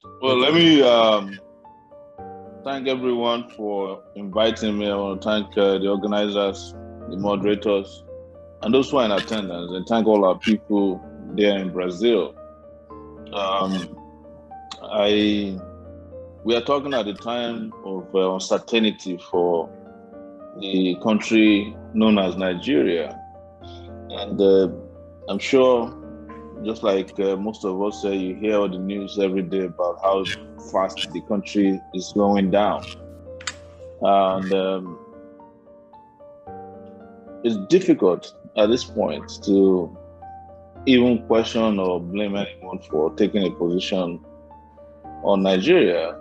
Well, let me thank everyone for inviting me. I want to thank the organizers, the moderators, and those who are in attendance, and thank all our people there in Brazil. We are talking at a time of uncertainty for the country known as Nigeria, and I'm sure, just like most of us, you hear all the news every day about how fast the country is going down, and it's difficult at this point to even question or blame anyone for taking a position on Nigeria.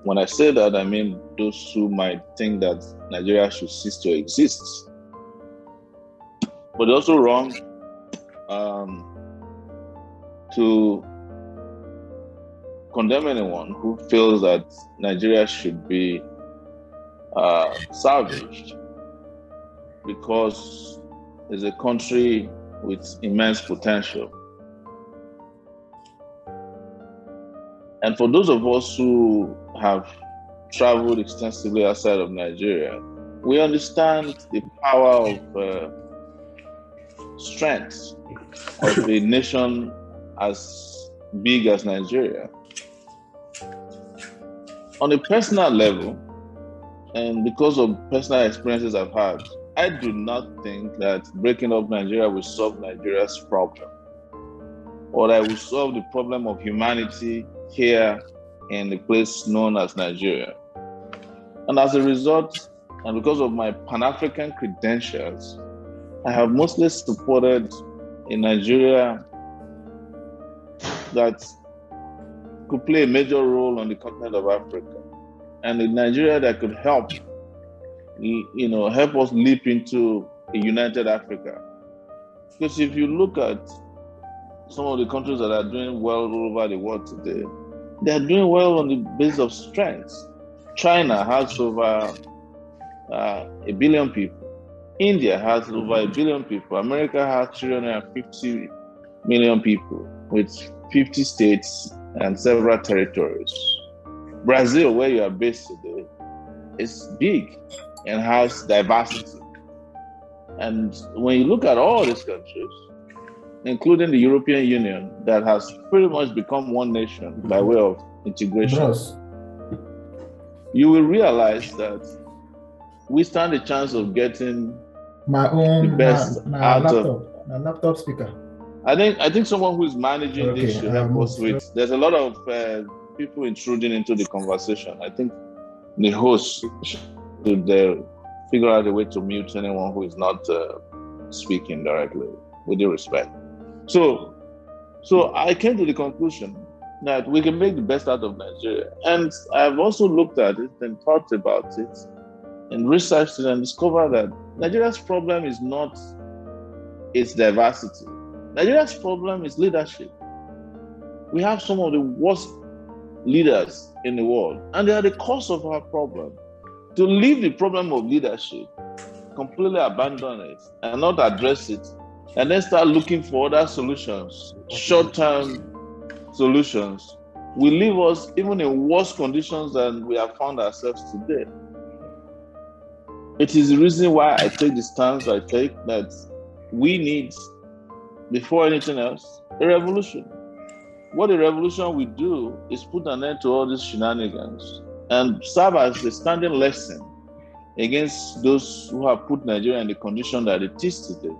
When I say that, I mean those who might think that Nigeria should cease to exist. But it's also wrong to condemn anyone who feels that Nigeria should be salvaged, because it's a country with immense potential. And for those of us who have traveled extensively outside of Nigeria, we understand the power of strength of a nation as big as Nigeria. On a personal level, and because of personal experiences I've had, I do not think that breaking up Nigeria will solve Nigeria's problem, or that will solve the problem of humanity here in the place known as Nigeria. And as a result, and because of my Pan-African credentials, I have mostly supported a Nigeria that could play a major role on the continent of Africa, and a Nigeria that could help us leap into a united Africa. Because if you look at some of the countries that are doing well all over the world today, they are doing well on the basis of strength. China has over 1 billion people. India has over 1 billion people. America has 350 million people with 50 states and several territories. Brazil, where you are based today, is big and has diversity. And when you look at all these countries, including the European Union, that has pretty much become one nation by way of integration, you will realize that we stand a chance of getting the best out of my laptop speaker. I think someone who is managing this should help us with. There's a lot of people intruding into the conversation. I think the host should figure out a way to mute anyone who is not speaking directly, with due respect. So I came to the conclusion that we can make the best out of Nigeria. And I've also looked at it and thought about it and researched it and discovered that Nigeria's problem is not its diversity. Nigeria's problem is leadership. We have some of the worst leaders in the world, and they are the cause of our problem. To leave the problem of leadership, completely abandon it, and not address it, and then start looking for other solutions, short-term solutions, will leave us even in worse conditions than we have found ourselves today. It is the reason why I take the stance I take, that we need, before anything else, a revolution. What a revolution will do is put an end to all these shenanigans and serve as a standing lesson against those who have put Nigeria in the condition that it is today,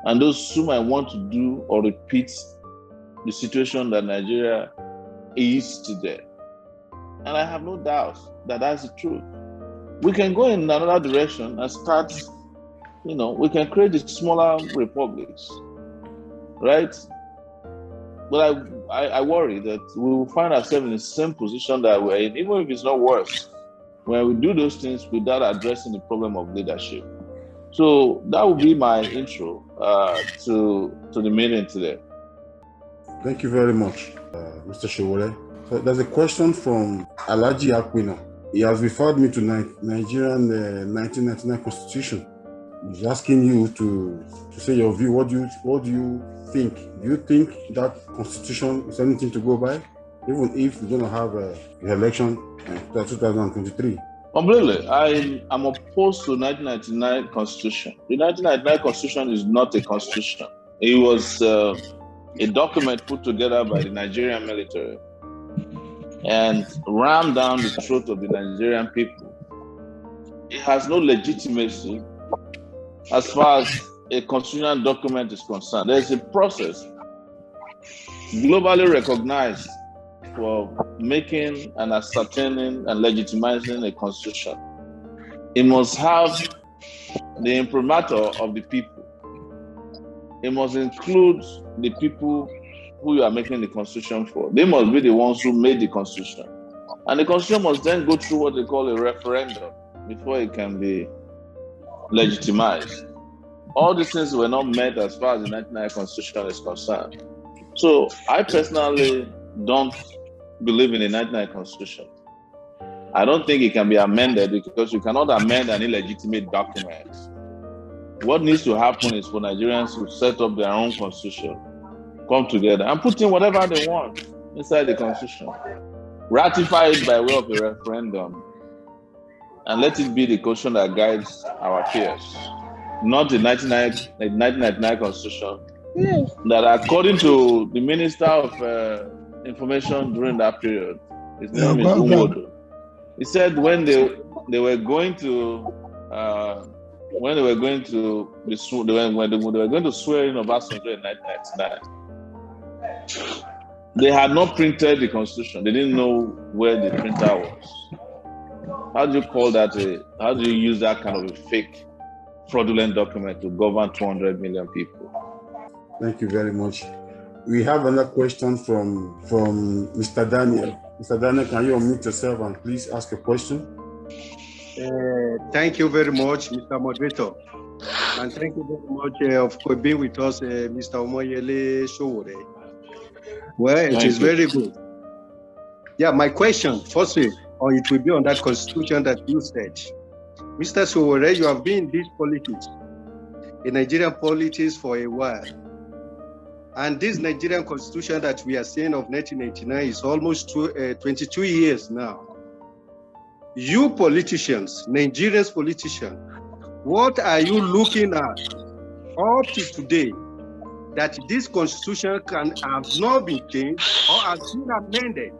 and those who might want to do or repeat the situation that Nigeria is today. And I have no doubt that that's the truth. We can go in another direction and start, we can create the smaller republics, right? But I worry that we will find ourselves in the same position that we're in, even if it's not worse, when we do those things without addressing the problem of leadership. So that would be my intro to the meeting today. Thank you very much, Mr. Sowore. So there's a question from Alaji Aquino. He has referred me to Nigerian 1999 Constitution. He's asking you to say your view. What do you think? Do you think that Constitution is anything to go by? even if we're going to have a election in 2023? Completely. I'm opposed to 1999 Constitution. The 1999 Constitution is not a constitution. It was a document put together by the Nigerian military and rammed down the throat of the Nigerian people. It has no legitimacy as far as a constitutional document is concerned. There's a process globally recognized for making and ascertaining and legitimizing a constitution. It must have the imprimatur of the people. It must include the people who you are making the constitution for. They must be the ones who made the constitution. And the constitution must then go through what they call a referendum before it can be legitimized. All these things were not met as far as the 1999 Constitution is concerned. So I personally don't believe in the 1999 Constitution. I don't think it can be amended because you cannot amend an illegitimate document. What needs to happen is for Nigerians to set up their own constitution, come together and put in whatever they want inside the constitution. Ratify it by way of a referendum and let it be the constitution that guides our peers, not the 1999 Constitution that, according to the Minister of Information during that period, his name is Uwodo. He said when they were going to swear in Obasanjo in 1999, they had not printed the Constitution. They didn't know where the printer was. How do you call that? How do you use that kind of a fake, fraudulent document to govern 200 million people? Thank you very much. We have another question from Mr. Daniel. Mr. Daniel, can you unmute yourself and please ask a question? Thank you very much, Mr. Moderator. And thank you very much for being with us, Mr. Omoyele Sowore. Well, it is very good. Yeah, my question, firstly, or it will be on that constitution that you said. Mr. Sowore, you have been in this politics, in Nigerian politics for a while. And this Nigerian constitution that we are seeing of 1989 is almost 22 years now. You politicians, Nigerian politicians, what are you looking at up to today that this constitution can have not been changed or has been amended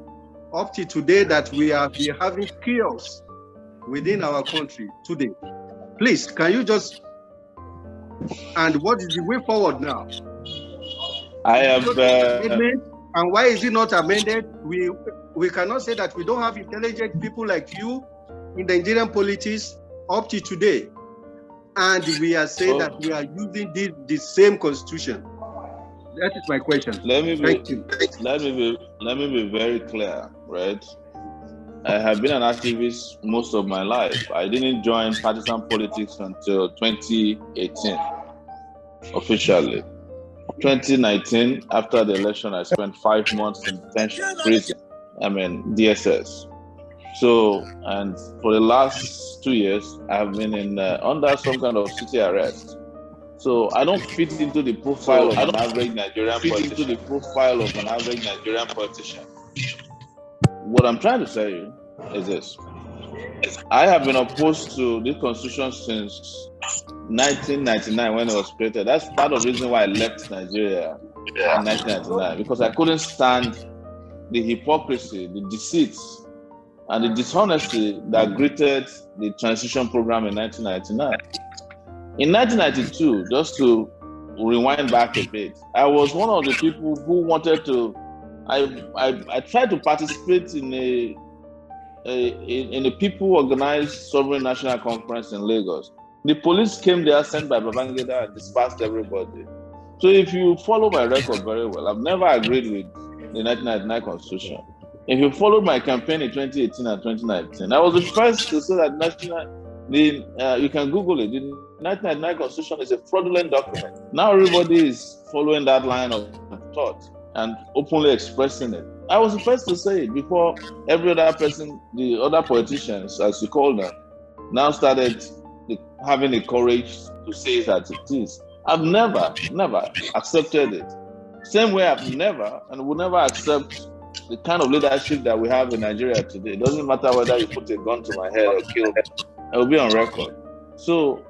up to today that we are having chaos within our country today? Please, can you just, and what is the way forward now? I have and why is it not amended? We cannot say that we don't have intelligent people like you in the Nigerian politics up to today, and we are saying that we are using the same constitution. That is my question. Thank you. Let me be very clear, right? I have been an activist most of my life. I didn't join partisan politics until 2018, officially. 2019, after the election, I spent 5 months in detention prison. DSS. So, and for the last 2 years, I have been in under some kind of city arrest. So I don't fit into the profile of an average Nigerian politician. What I'm trying to tell you is this. I have been opposed to this constitution since 1999 when it was created. That's part of the reason why I left Nigeria in 1999, because I couldn't stand the hypocrisy, the deceits, and the dishonesty that greeted the transition program in 1999. In 1992, just to rewind back a bit, I was one of the people who wanted to. I tried to participate in a people-organized sovereign national conference in Lagos. The police came there, sent by Babangida, and dispersed everybody. So if you follow my record very well, I've never agreed with the 1999 Constitution. If you followed my campaign in 2018 and 2019, I was the first to say that you can Google it. The 1999 Constitution is a fraudulent document. Now everybody is following that line of thought and openly expressing it. I was the first to say it before every other person, the other politicians, as you call them, now started having the courage to say it as it is. I've never accepted it. Same way I've never and will never accept the kind of leadership that we have in Nigeria today. It doesn't matter whether you put a gun to my head or kill me. I will be on record. So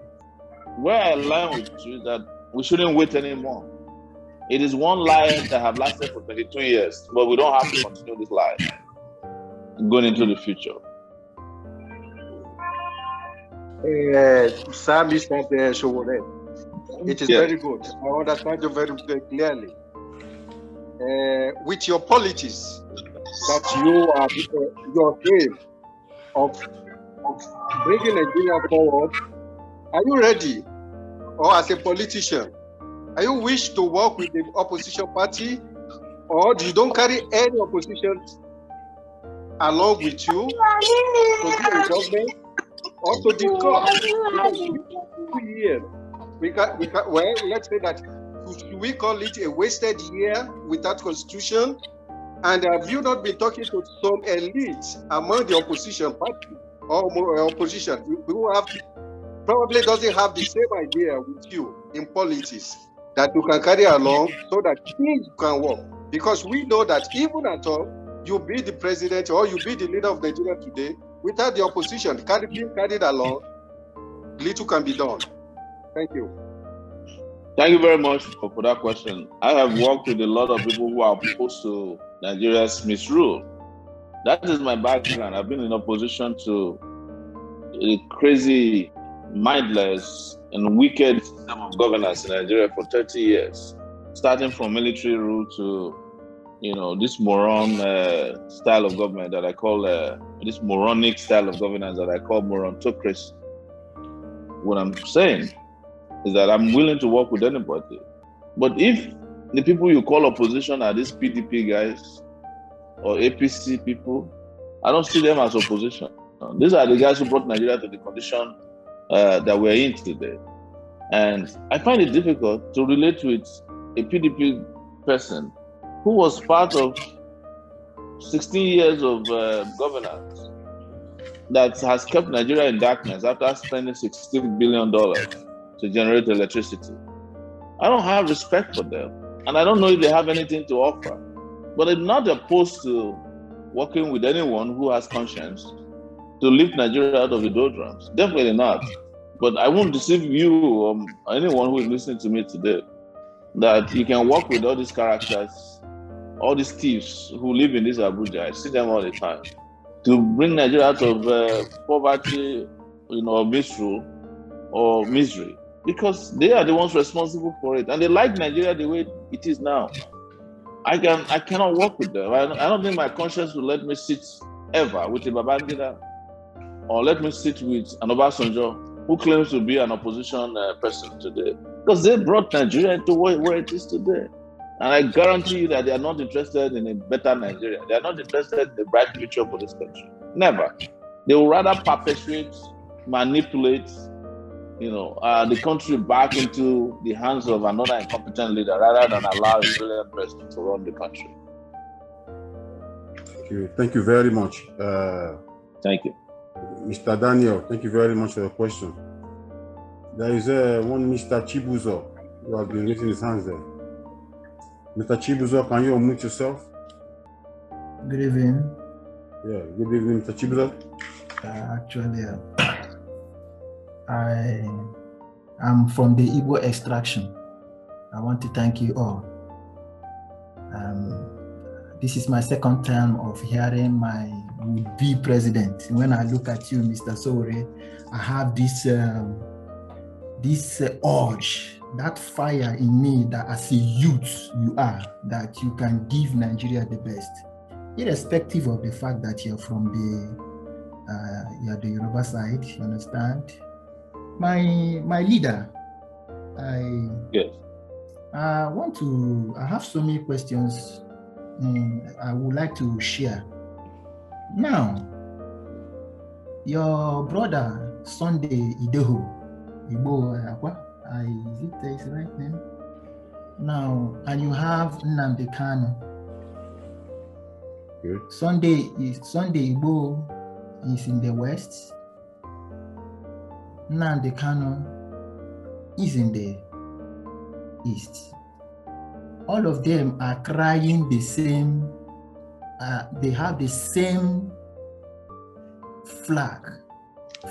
where I align with you is that we shouldn't wait anymore. It is one lie that have lasted for 22 years, but we don't have to continue this lie going into the future. Sir, Mr. Sowore, it is very good. I understand you very, very clearly. With your politics that you are your aim of bringing Nigeria forward, are you ready? Or as a politician, are you wish to work with the opposition party, or you don't carry any opposition along with you to be in government or to discuss? Well, let's say that, should we call it a wasted year without constitution? And have you not been talking to some elites among the opposition party or opposition who have probably doesn't have the same idea with you in politics that you can carry along so that things can work? Because we know that even at all, you be the president or you be the leader of Nigeria today, without the opposition being carried along, little can be done. Thank you. Thank you very much for that question. I have worked with a lot of people who are opposed to Nigeria's misrule. That is my background. I've been in opposition to a crazy, mindless, and wicked system of governance in Nigeria for 30 years, starting from military rule to, this moron style of government that I call, this moronic style of governance that I call morontocracy. What I'm saying is that I'm willing to work with anybody. But if the people you call opposition are these PDP guys or APC people, I don't see them as opposition. These are the guys who brought Nigeria to the condition that we're in today. And I find it difficult to relate with a PDP person who was part of 16 years of governance that has kept Nigeria in darkness after spending $16 billion to generate electricity. I don't have respect for them, and I don't know if they have anything to offer. But I'm not opposed to working with anyone who has conscience to lift Nigeria out of the doldrums. Definitely not. But I won't deceive you or anyone who is listening to me today that you can work with all these characters, all these thieves who live in this Abuja. I see them all the time, to bring Nigeria out of poverty, misrule or misery, because they are the ones responsible for it, and they like Nigeria the way it is now. I cannot work with them. I don't think my conscience will let me sit ever with a Babangida, or let me sit with an Obasanjo who claims to be an opposition person today, because they brought Nigeria to where it is today. And I guarantee you that they are not interested in a better Nigeria. They are not interested in a bright future for this country. Never. They will rather perpetuate, manipulate, the country back into the hands of another incompetent leader rather than allow a brilliant person to run the country. Thank you very much. Thank you. Mr. Daniel, thank you very much for the question. There is one Mr. Chibuzo who has been raising his hands there. Mr. Chibuzo, can you unmute yourself? Good evening. Yeah, good evening, Mr. Chibuzo. Actually, I am from the Igbo extraction. I want to thank you all. This is my second time of hearing my would-be president. When I look at you, Mr. Sowore, I have this urge, that fire in me that as a youth you are, that you can give Nigeria the best, irrespective of the fact that you're from you're the Yoruba side, you understand? My leader, I have so many questions I would like to share. Now, your brother, Sunday Idaho, Igbo, is it his right name? Now, and you have Nnamdi Kanu. Sunday Igbo is in the west. Nnamdi Kanu is in the east. All of them are crying the same they have the same flag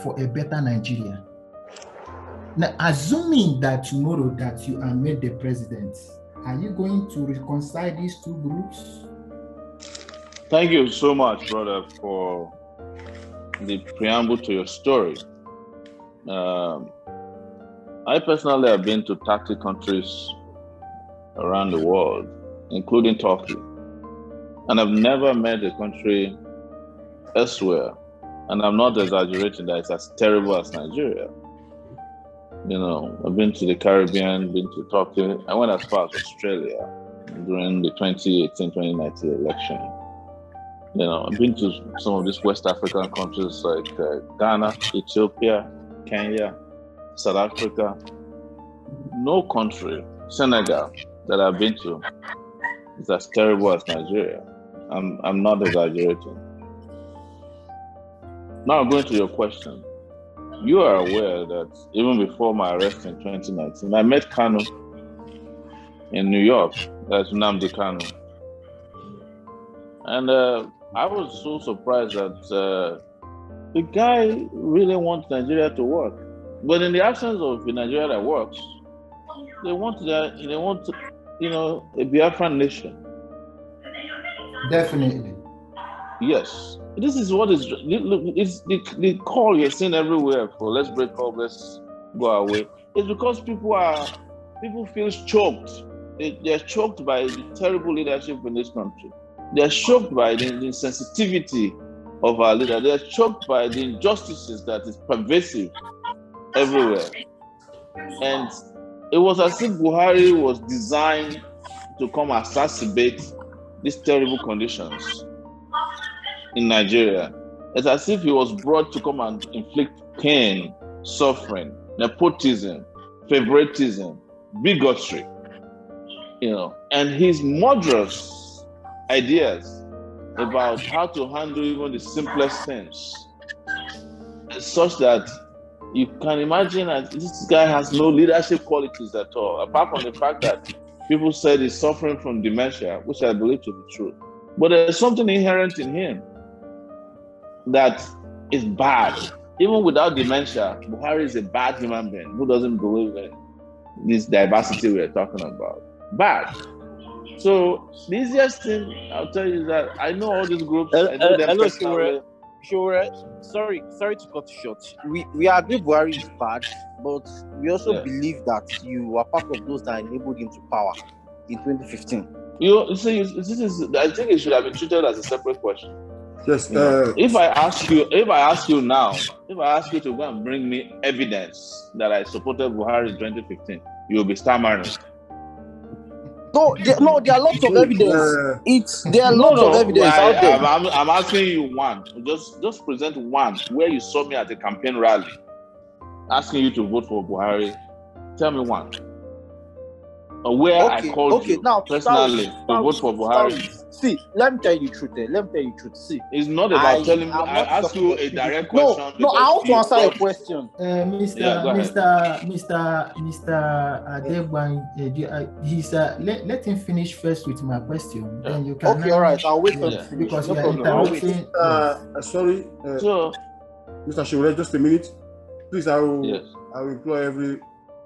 for a better Nigeria. Now, assuming that tomorrow that you are made the president, are you going to reconcile these two groups? Thank you so much, brother, for the preamble to your story. I personally have been to 30 countries around the world, including Turkey. And I've never met a country elsewhere, and I'm not exaggerating, that it's as terrible as Nigeria. You know, I've been to the Caribbean, been to Turkey. I went as far as Australia during the 2018-2019 election. You know, I've been to some of these West African countries like Ghana, Ethiopia, Kenya, South Africa. No country, Senegal, that I've been to is as terrible as Nigeria. I'm not exaggerating. Now, going to your question. You are aware that even before my arrest in 2019, I met Kanu in New York. That's Nnamdi Kanu. And I was so surprised that the guy really wants Nigeria to work. But in the absence of a Nigeria that works, they want you know, a Biafran nation. Definitely. Yes. This is what is, look, it's the call you're seeing everywhere for let's break up, let's go away. It's because people feel choked. They're choked by the terrible leadership in this country. They're choked by the insensitivity of our leader. They're choked by the injustices that is pervasive everywhere. And it was as if Buhari was designed to come exacerbate these terrible conditions in Nigeria. It's as if he was brought to come and inflict pain, suffering, nepotism, favoritism, bigotry, you know, and his murderous ideas about how to handle even the simplest things, such that you can imagine that this guy has no leadership qualities at all, apart from the fact that people said he's suffering from dementia, which I believe to be true. But there's something inherent in him that is bad. Even without dementia, Buhari is a bad human being who doesn't believe in this diversity we're talking about. Bad. So the easiest thing I'll tell you is that I know all these groups. I know them personally. Sowore, sorry to cut you short. We agree Buhari is bad, but we also believe that you are part of those that enabled him to power in 2015. You see, this is. I think it should have been treated as a separate question. Yes. If I ask you now, if I ask you to go and bring me evidence that I supported Buhari in 2015, you will be stammering. No, there are lots of evidence. There are lots of evidence out there. I'm asking you one. Just present one where you saw me at a campaign rally, asking you to vote for Buhari. Tell me one. Or where I called you now, personally to vote for Buhari. See, let me tell you the truth. See, it's not about telling me. I ask you a direct question. No, I want to answer your question. Mr. Adebang, let him finish first with my question. Then you can. Okay, all right. I'll wait for you because no you problem. Sorry, Mr. Sowore, just a minute, please. I will employ every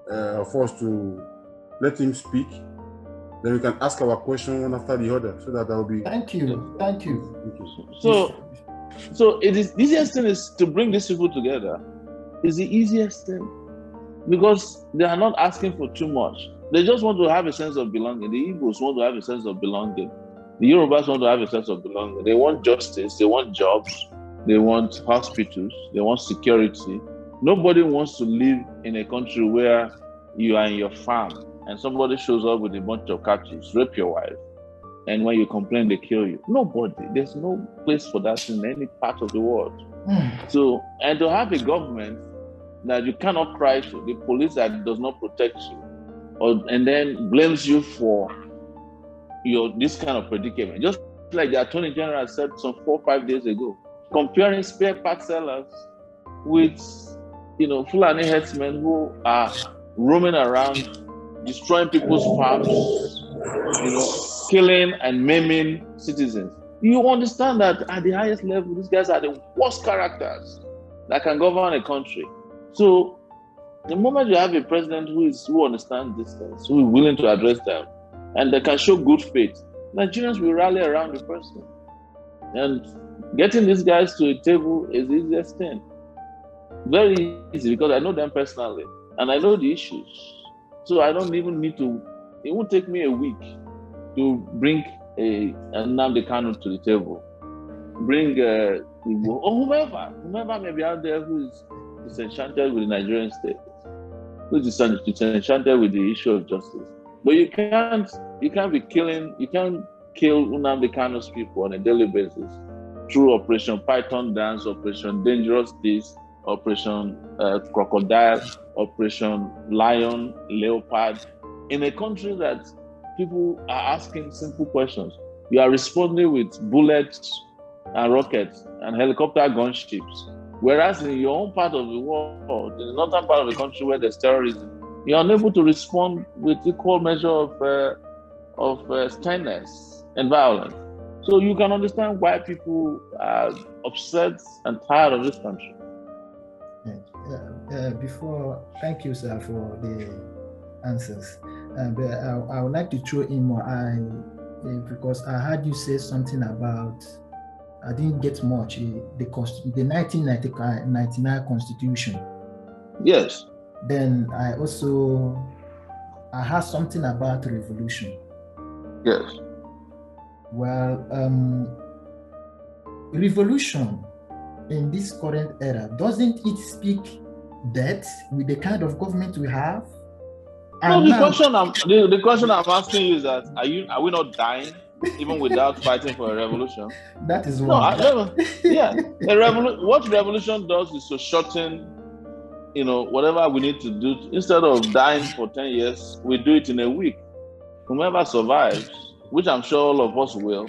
of us to let him speak. Then we can ask our question one after the other, so that will be. Thank you. So it is the easiest thing is to bring these people together. It's the easiest thing because they are not asking for too much. They just want to have a sense of belonging. The Igbos want to have a sense of belonging. The Yorubas want to have a sense of belonging. They want justice. They want jobs. They want hospitals. They want security. Nobody wants to live in a country where you are in your farm and somebody shows up with a bunch of cattle, rape your wife, and when you complain, they kill you. Nobody. There's no place for that in any part of the world. So, and to have a government that you cannot cry to, the police that does not protect you, and then blames you for this kind of predicament. Just like the Attorney General said some 4 or 5 days ago, comparing spare part sellers with, Fulani herdsmen who are roaming around, destroying people's farms, killing and maiming citizens. You understand that at the highest level, these guys are the worst characters that can govern a country. So the moment you have a president who understands these things, who is willing to address them, and they can show good faith, Nigerians will rally around the person. And getting these guys to a table is the easiest thing. Very easy, because I know them personally and I know the issues. So I don't even need to, it won't take me a week to bring a Nnamdi Kanu to the table. Bring or whomever may be out there who is disenchanted with the Nigerian state, who is disenchanted with the issue of justice. But you can't kill Nnamdi Kanu's people on a daily basis through Operation Python Dance, Operation Dangerous This, Operation Crocodile, Operation Lion, Leopard, in a country that people are asking simple questions. You are responding with bullets and rockets and helicopter gunships. Whereas in your own part of the world, in the northern part of the country where there's terrorism, you are unable to respond with equal measure of sternness and violence. So you can understand why people are upset and tired of this country. Thank you, sir, for the answers. But I would like to throw in more, because I heard you say something about, I didn't get much, the 1999 Constitution. Yes. Then I heard something about revolution. Yes. Well, revolution in this current era, doesn't it speak death with the kind of government we have? No, the question I'm asking you is that are we not dying even without fighting for a revolution? That is one. What revolution does is to shorten, whatever we need to do. Instead of dying for 10 years, we do it in a week. Whomever survives, which I'm sure all of us will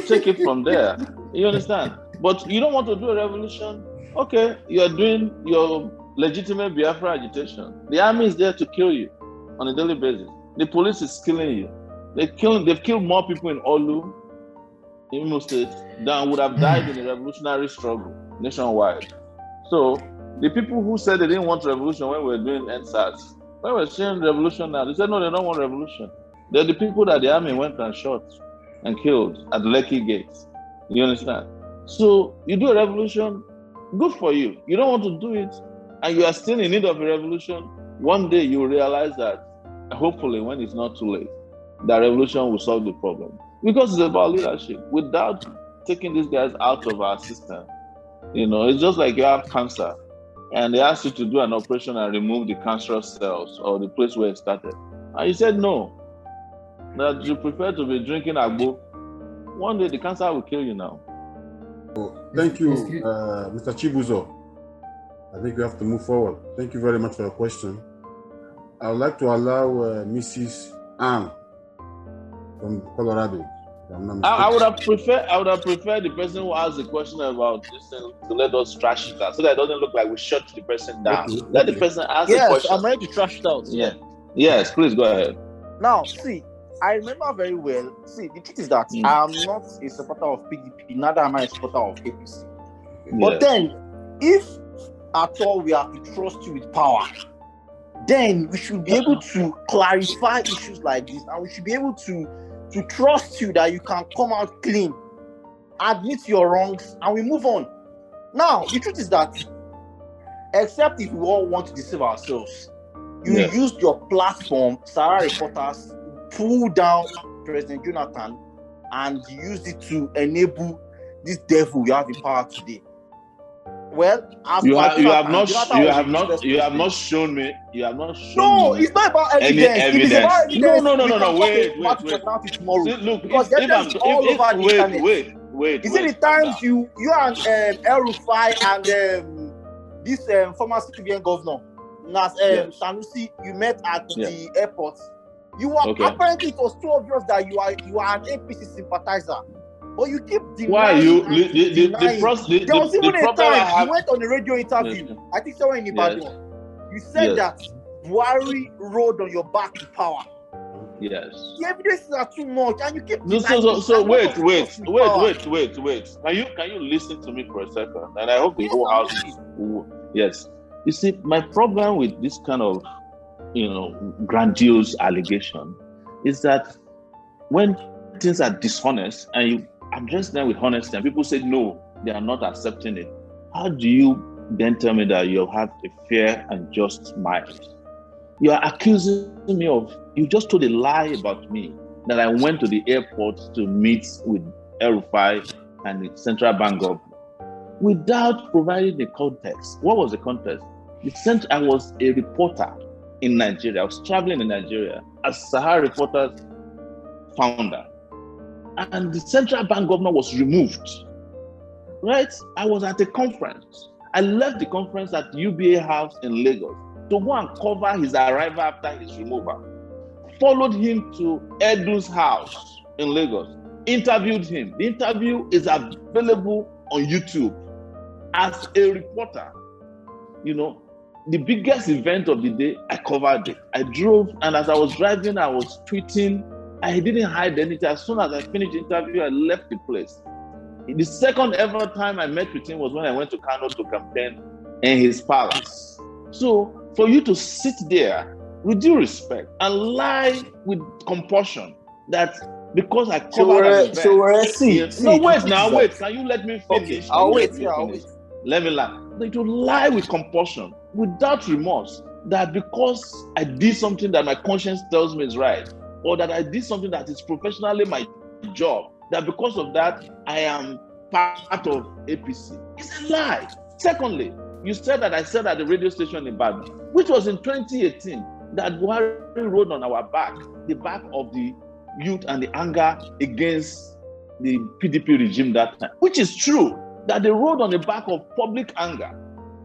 take it from there. You understand? But you don't want to do a revolution? Okay, you're doing your legitimate Biafra agitation. The army is there to kill you on a daily basis. The police is killing you. They've killed more people in Olu, in Imo State, than would have died in a revolutionary struggle nationwide. So the people who said they didn't want revolution when we were doing NSAS, when we're seeing revolution now, they said no, they don't want revolution. They're the people that the army went and shot and killed at the Lekki gates. You understand? So you do a revolution, good for you. You don't want to do it, and you are still in need of a revolution. One day you will realize that, hopefully when it's not too late, that revolution will solve the problem. Because it's about leadership. Without taking these guys out of our system, it's just like you have cancer and they ask you to do an operation and remove the cancerous cells or the place where it started. And you said no, that you prefer to be drinking agbo. One day the cancer will kill you now. Thank you, Mr. Chibuzo. I think we have to move forward. Thank you very much for your question. I would like to allow Mrs. Ann from Colorado. I would have preferred the person who asked the question about this thing to let us trash it out, so that it doesn't look like we shut the person down. Okay. Let the person ask the question. Yes, I'm ready to trash it out. Yeah. Yes, please go ahead. Now, see, I remember very well. See, the truth is that I am not a supporter of PDP, neither am I a supporter of APC. But then, if at all we have to trust you with power, then we should be able to clarify issues like this, and we should be able to trust you that you can come out clean, admit your wrongs, and we move on. Now, the truth is that, except if we all want to deceive ourselves, you used your platform, Sarah Reporters, pull down President Jonathan, and used it to enable this devil you have in power today. Well, you have not shown me. No, it's not about evidence. It is about evidence. No. Wait. See, look, because evidence is all over the internet. Wait. Is it the times you and El Rufai and this former civilian governor, Sanusi, you met at the airport? You were apparently, it was so obvious that you are an APC sympathizer. But you keep denying. Why there was even a time you went on a radio interview. I think somewhere in Ibadan. You said that Buhari rode on your back to power. Yes. The evidences are too much, and you keep No, so wait. Can you listen to me for a second? And I hope the whole house is. Yes. You see, my problem with this kind of, grandiose allegation is that when things are dishonest and you address them with honesty, and people say no, they are not accepting it. How do you then tell me that you have a fair and just mind? You are accusing me of, you just told a lie about me, that I went to the airport to meet with El-Rufai and the central bank governor without providing the context. What was the context? I was a reporter in Nigeria. I was traveling in Nigeria as Sahara Reporters founder. And the central bank governor was removed. Right? I was at a conference. I left the conference at UBA House in Lagos to go and cover his arrival after his removal. Followed him to Edu's house in Lagos. Interviewed him. The interview is available on YouTube. As a reporter, the biggest event of the day, I covered it. I drove, and as I was driving, I was tweeting. I didn't hide anything. As soon as I finished the interview, I left the place. The second ever time I met with him was when I went to Kano to campaign in his palace. So for you to sit there with due respect and lie with compulsion that because I covered an event. Wait. Can you let me finish? Okay, I'll wait. Let me lie. They to lie with compulsion, without remorse, that because I did something that my conscience tells me is right, or that I did something that is professionally my job, that because of that, I am part of APC. It's a lie. Secondly, you said that I said at the radio station in Ibadan, which was in 2018, that Buhari rode on our back, the back of the youth and the anger against the PDP regime that time, which is true, that they rode on the back of public anger.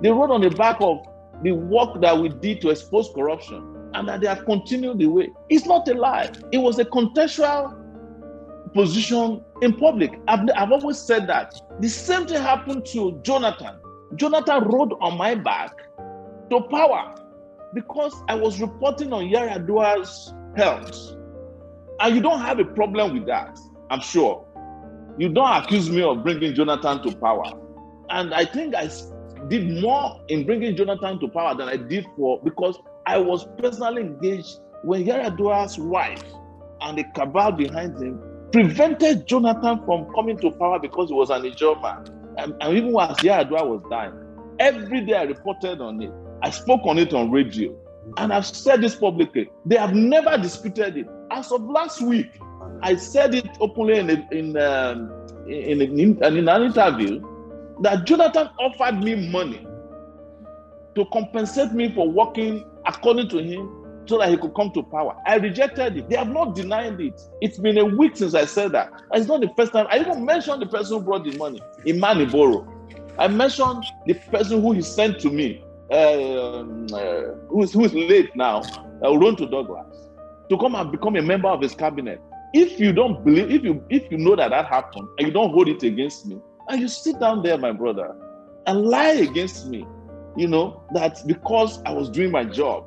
They rode on the back of the work that we did to expose corruption, and that they have continued the way. It's not a lie. It was a contextual position in public. I've always said that. The same thing happened to Jonathan. Jonathan rode on my back to power because I was reporting on Yar'Adua's health. And you don't have a problem with that, I'm sure. You don't accuse me of bringing Jonathan to power. And I think I did more in bringing Jonathan to power than I did because I was personally engaged when Yar'Adua's wife and the cabal behind him prevented Jonathan from coming to power because he was an Ijaw man. And even as Yar'Adua was dying, every day I reported on it. I spoke on it on radio. And I've said this publicly. They have never disputed it. As of last week, I said it openly in an interview that Jonathan offered me money to compensate me for working according to him so that he could come to power. I rejected it. They have not denied it. It's been a week since I said that. And it's not the first time. I even mentioned the person who brought the money, Imani Boro. I mentioned the person who he sent to me, who is late now, Ronto Douglas, to come and become a member of his cabinet. If you don't believe, if you know that happened, and you don't hold it against me, and you sit down there, my brother, and lie against me, that because I was doing my job,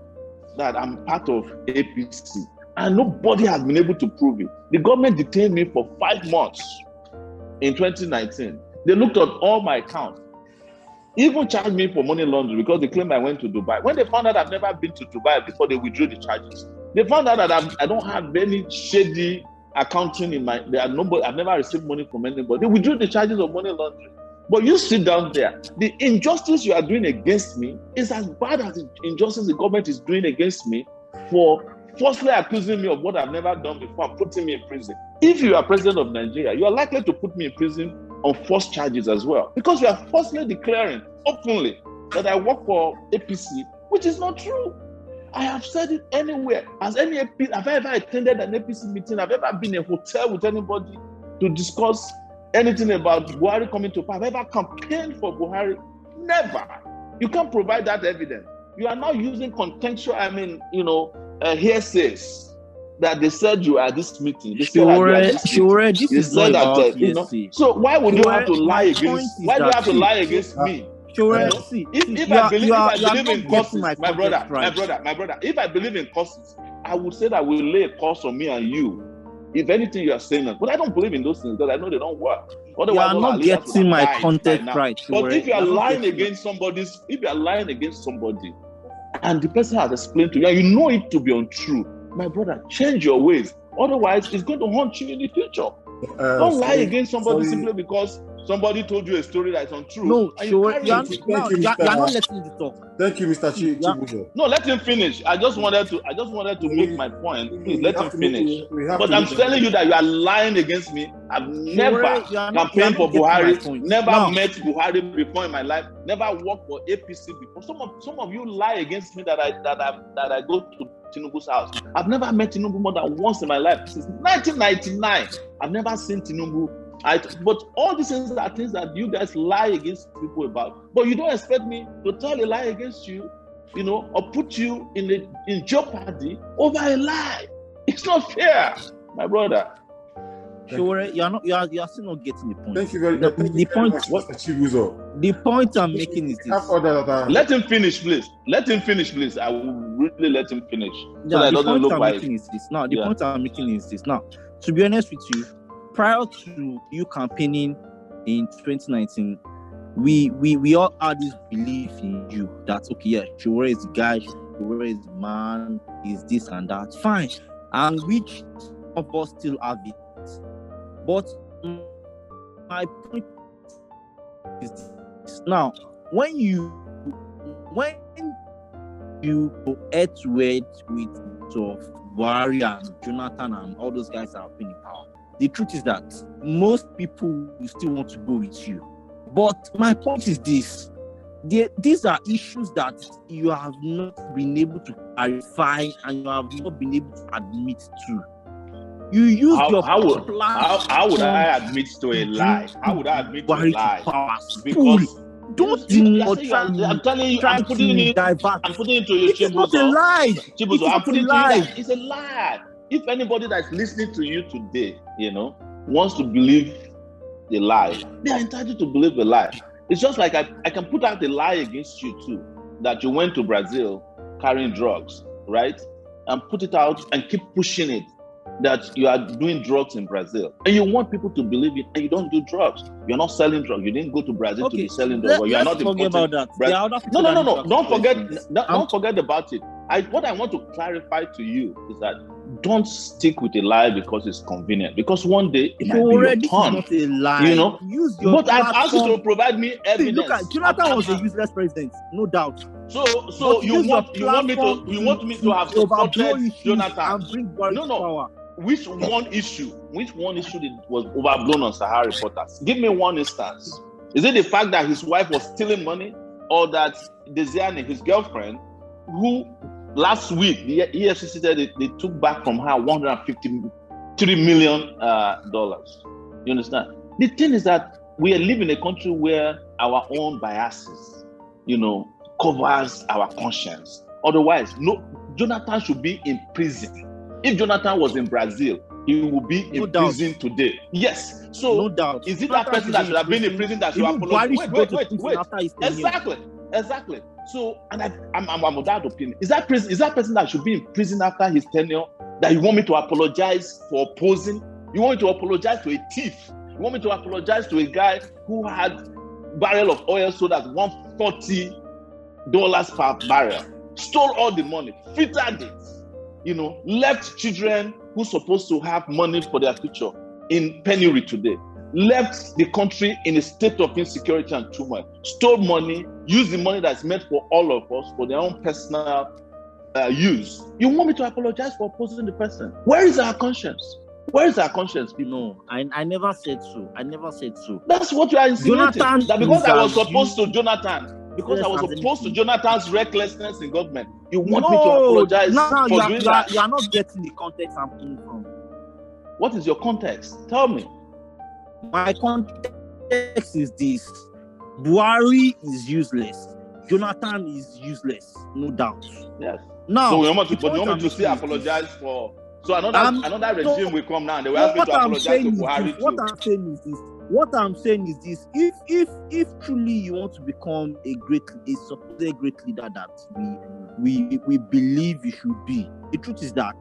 that I'm part of APC, and nobody has been able to prove it. The government detained me for 5 months in 2019. They looked at all my accounts, even charged me for money laundering because they claimed I went to Dubai. When they found out I've never been to Dubai before, they withdrew the charges. They found out that I don't have any shady accounting in my. I've never received money from anybody. They withdrew the charges of money laundering. But you sit down there. The injustice you are doing against me is as bad as the injustice the government is doing against me for falsely accusing me of what I've never done before and putting me in prison. If you are president of Nigeria, you are likely to put me in prison on false charges as well, because you are falsely declaring openly that I work for APC, which is not true. I have said it anywhere. Have I ever attended an APC meeting? Have I ever been in a hotel with anybody to discuss anything about Buhari coming to power? Have I ever campaigned for Buhari? Never. You can't provide that evidence. You are now using contextual, hearsays that they said you are at this meeting. They said Sowore, this is not about hearsay. So why would you have to lie against? Why do you have to lie against me? Sowore, if I believe in causes, my brother, if I believe in causes, I would say that will lay a curse on me and you. If anything you are saying, but I don't believe in those things because I know they don't work. Otherwise, you are not getting my context right. But if you are lying against somebody, and the person has explained to you, and you know it to be untrue, my brother, change your ways. Otherwise, it's going to haunt you in the future. Don't lie against somebody simply because somebody told you a story that's untrue. No, you are not letting me talk. Thank you, Mr. Chibuzo. No, let him finish. I just wanted to make my point. Please let him finish. But I'm telling you that you are lying against me. I've never campaigned for Buhari, never met Buhari before in my life, never worked for APC before. Some of you lie against me that I go to Tinubu's house. I've never met Tinubu more than once in my life since 1999. I've never seen Tinubu. But all these things are things that you guys lie against people about. But you don't expect me to tell a lie against you, or put you in jeopardy over a lie. It's not fair, my brother. Sowore, you are still not getting the point. Thank you very much. The point I'm making is this. Let him finish, please. I will really let him finish. The point I'm making is this. Now, to be honest with you, prior to you campaigning in 2019, we all had this belief in you that Sowore is the guy, Sowore is the man, is this and that. Fine. And which of us still have it. But my point is this. Now, when you head to head with Buhari and Jonathan and all those guys that have been in power, the truth is that most people will still want to go with you. But my point is this. These are issues that you have not been able to clarify and you have not been able to admit to. You use your platform. How would I admit to a lie? How would I admit to a lie? Because don't I'm telling you, I'm putting it into your Chibuzo. It's not a lie. Chibuzo, I'm putting it that it's a lie. If anybody that's listening to you today, wants to believe the lie, they are entitled to believe the lie. It's just like I can put out a lie against you too, that you went to Brazil carrying drugs, right? And put it out and keep pushing it, that you are doing drugs in Brazil. And you want people to believe it, and you don't do drugs. You're not selling drugs. You didn't go to Brazil to be selling drugs. You are not forget about that. No. Don't forget about it. What I want to clarify to you is that don't stick with a lie because it's convenient. Because one day it might be your turn. Not a lie. Use your but I've asked you to provide me evidence. Look at Jonathan was a useless president, no doubt. So you want me to have supported Jonathan and bring Buhari to power. Which one issue was overblown on Sahara reporters? Give me one instance. Is it the fact that his wife was stealing money, or that Desiane, his girlfriend, who last week the EFCC said they took back from her $153 million? You understand? The thing is that we live in a country where our own biases, covers our conscience. Otherwise, Jonathan should be in prison. If Jonathan was in Brazil, he would be in prison today. Yes. So, no doubt. Is it that person that should have been in prison that should apologize? Wait. Exactly. So, and I'm of that opinion. Is that person that should be in prison after his tenure that you want me to apologize for opposing? You want me to apologize to a thief? You want me to apologize to a guy who had barrel of oil sold at $140 per barrel, stole all the money, filtered it, left children who supposed to have money for their future in penury today, left the country in a state of insecurity and turmoil, stole money, used the money that's meant for all of us for their own personal use. You want me to apologize for opposing the person? Where is our conscience? No, I never said so. That's what you are insinuating. That because I was opposed to Jonathan, because I was opposed to Jonathan's recklessness in government, you want me to apologize for doing that? You are not getting the context I'm coming from. What is your context? Tell me. My context is this. Buhari is useless. Jonathan is useless, no doubt. Yes. Now, so you want me to still apologize for? So another regime will come now and they will ask me to apologize to Buhari too. What I'm saying is this: if truly you want to become a supposed great leader that we believe you should be, the truth is that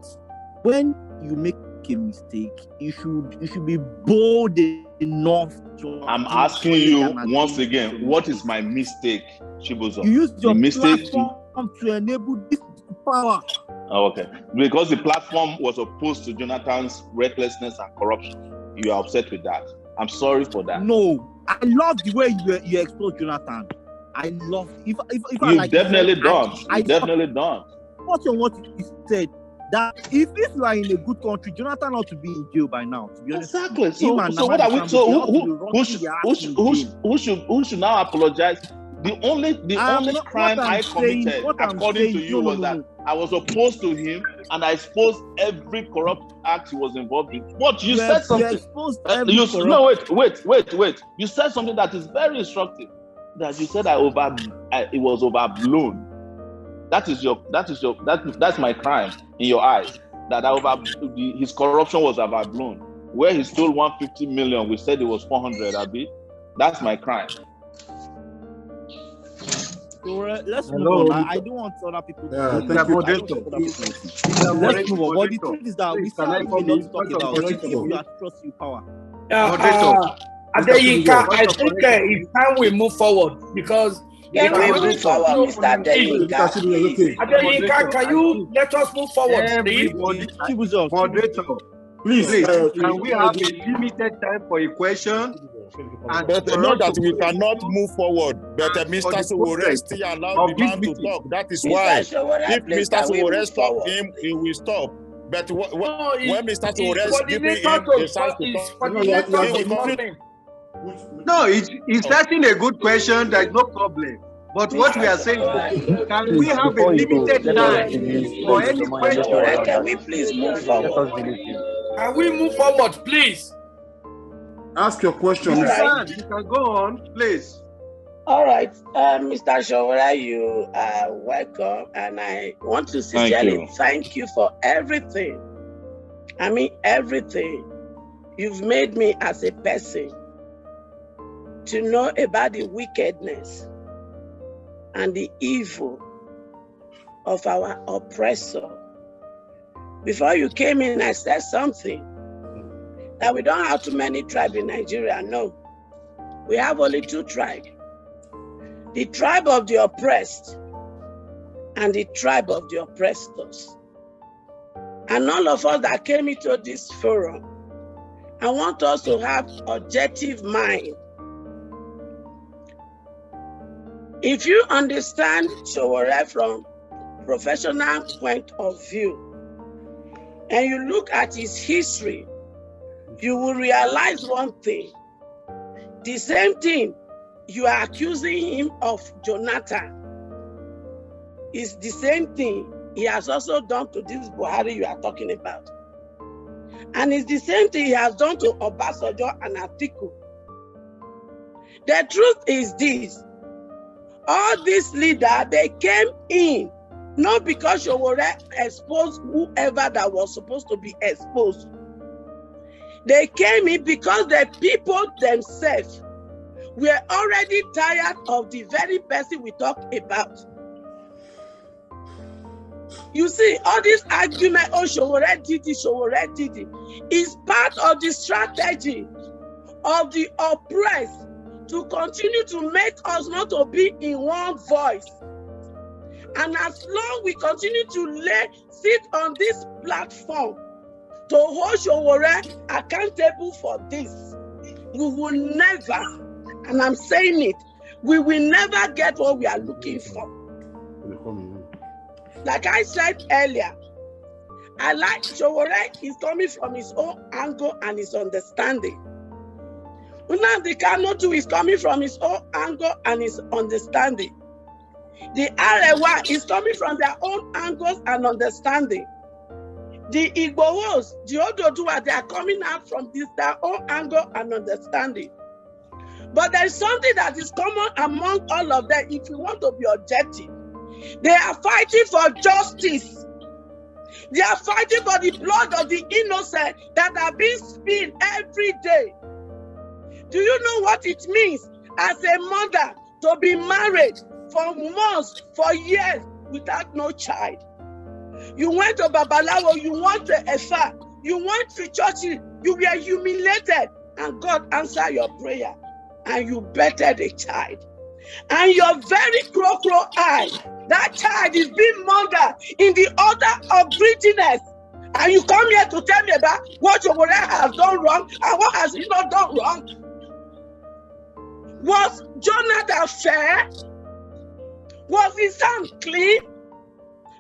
when you make a mistake, you should be bold enough to. I'm asking you once again, what is my mistake, Chibuzo? You use your mistake platform to enable this power. Oh, okay. Because the platform was opposed to Jonathan's recklessness and corruption. You are upset with that. I'm sorry for that. No, I love the way you expose Jonathan. I love if I like definitely don't. You definitely don't. What's on what you said? That if you are in a good country, Jonathan ought to be in jail by now. To be honest, exactly. So what are we? So who should now apologize? The only crime I committed, according to you, was that I was opposed to him and I exposed every corrupt act he was involved in. But you said something. Wait. You said something that is very instructive. That you said it was overblown. That's my crime in your eyes. That his corruption was overblown. Where he stole 150 million, we said it was 400. Abi, that's my crime. So let's move on. I don't want other people to Let's move on. But the truth is that we still have a lot to talk about. You are trust you power. Adeyinka, I think it's time we move forward because. Can we move forward, Mr. Adeyinka? Adeyinka, can you let us move forward, please? Moderator, please, can we have a limited time for a question? But not that we cannot move forward. But Mr. Sowore still allow the man to talk. That is why if Mr. Sowore stop him, he will stop. But when Mr. Sowore is giving him a chance to talk, no, it's asking a good question. There's no problem. But what we are saying, can we have a limited time for any question? Can we please move forward? Can we move forward, please? Ask your question. You can go on, please. All right, Mr. Sowore, you are welcome, and I want to sincerely thank you for everything. I mean, everything. You've made me as a person to know about the wickedness and the evil of our oppressor. Before you came in, I said something, that we don't have too many tribes in Nigeria. No, we have only 2 tribes. The tribe of the oppressed and the tribe of the oppressors. And all of us that came into this forum, I want us to have objective mind. If you understand Sowore from professional point of view, and you look at his history, you will realize one thing. The same thing you are accusing him of Jonathan is the same thing he has also done to this Buhari you are talking about. And it's the same thing he has done to Obasanjo and Atiku. The truth is this. All these leaders, they came in, not because Sowore exposed whoever that was supposed to be exposed. They came in because the people themselves were already tired of the very person we talk about. You see, all this argument, oh, Sowore did it, is part of the strategy of the oppressed to continue to make us not to be in one voice. And as long we continue to sit on this platform to hold Sowore accountable for this, we will never, and I'm saying it, we will never get what we are looking for. Like I said earlier, I like Sowore is coming from his own angle and his understanding. Nnamdi Kanu too is coming from his own angle and his understanding. The Arewa is coming from their own angles and understanding. The Igbos, the Ododuwa, they are coming out from their own angle and understanding. But there is something that is common among all of them if you want to be objective. They are fighting for justice. They are fighting for the blood of the innocent that are being spilled every day. Do you know what it means as a mother to be married for months, for years, without no child? You went to Babalawo, you went to Efa, you went to church, you were humiliated, and God answered your prayer, and you bettered a child. And your very crow eye, that child is being murdered in the order of greediness. And you come here to tell me about what Sowore has done wrong and what has he not done wrong? Was Jonathan fair? Was his hand clean?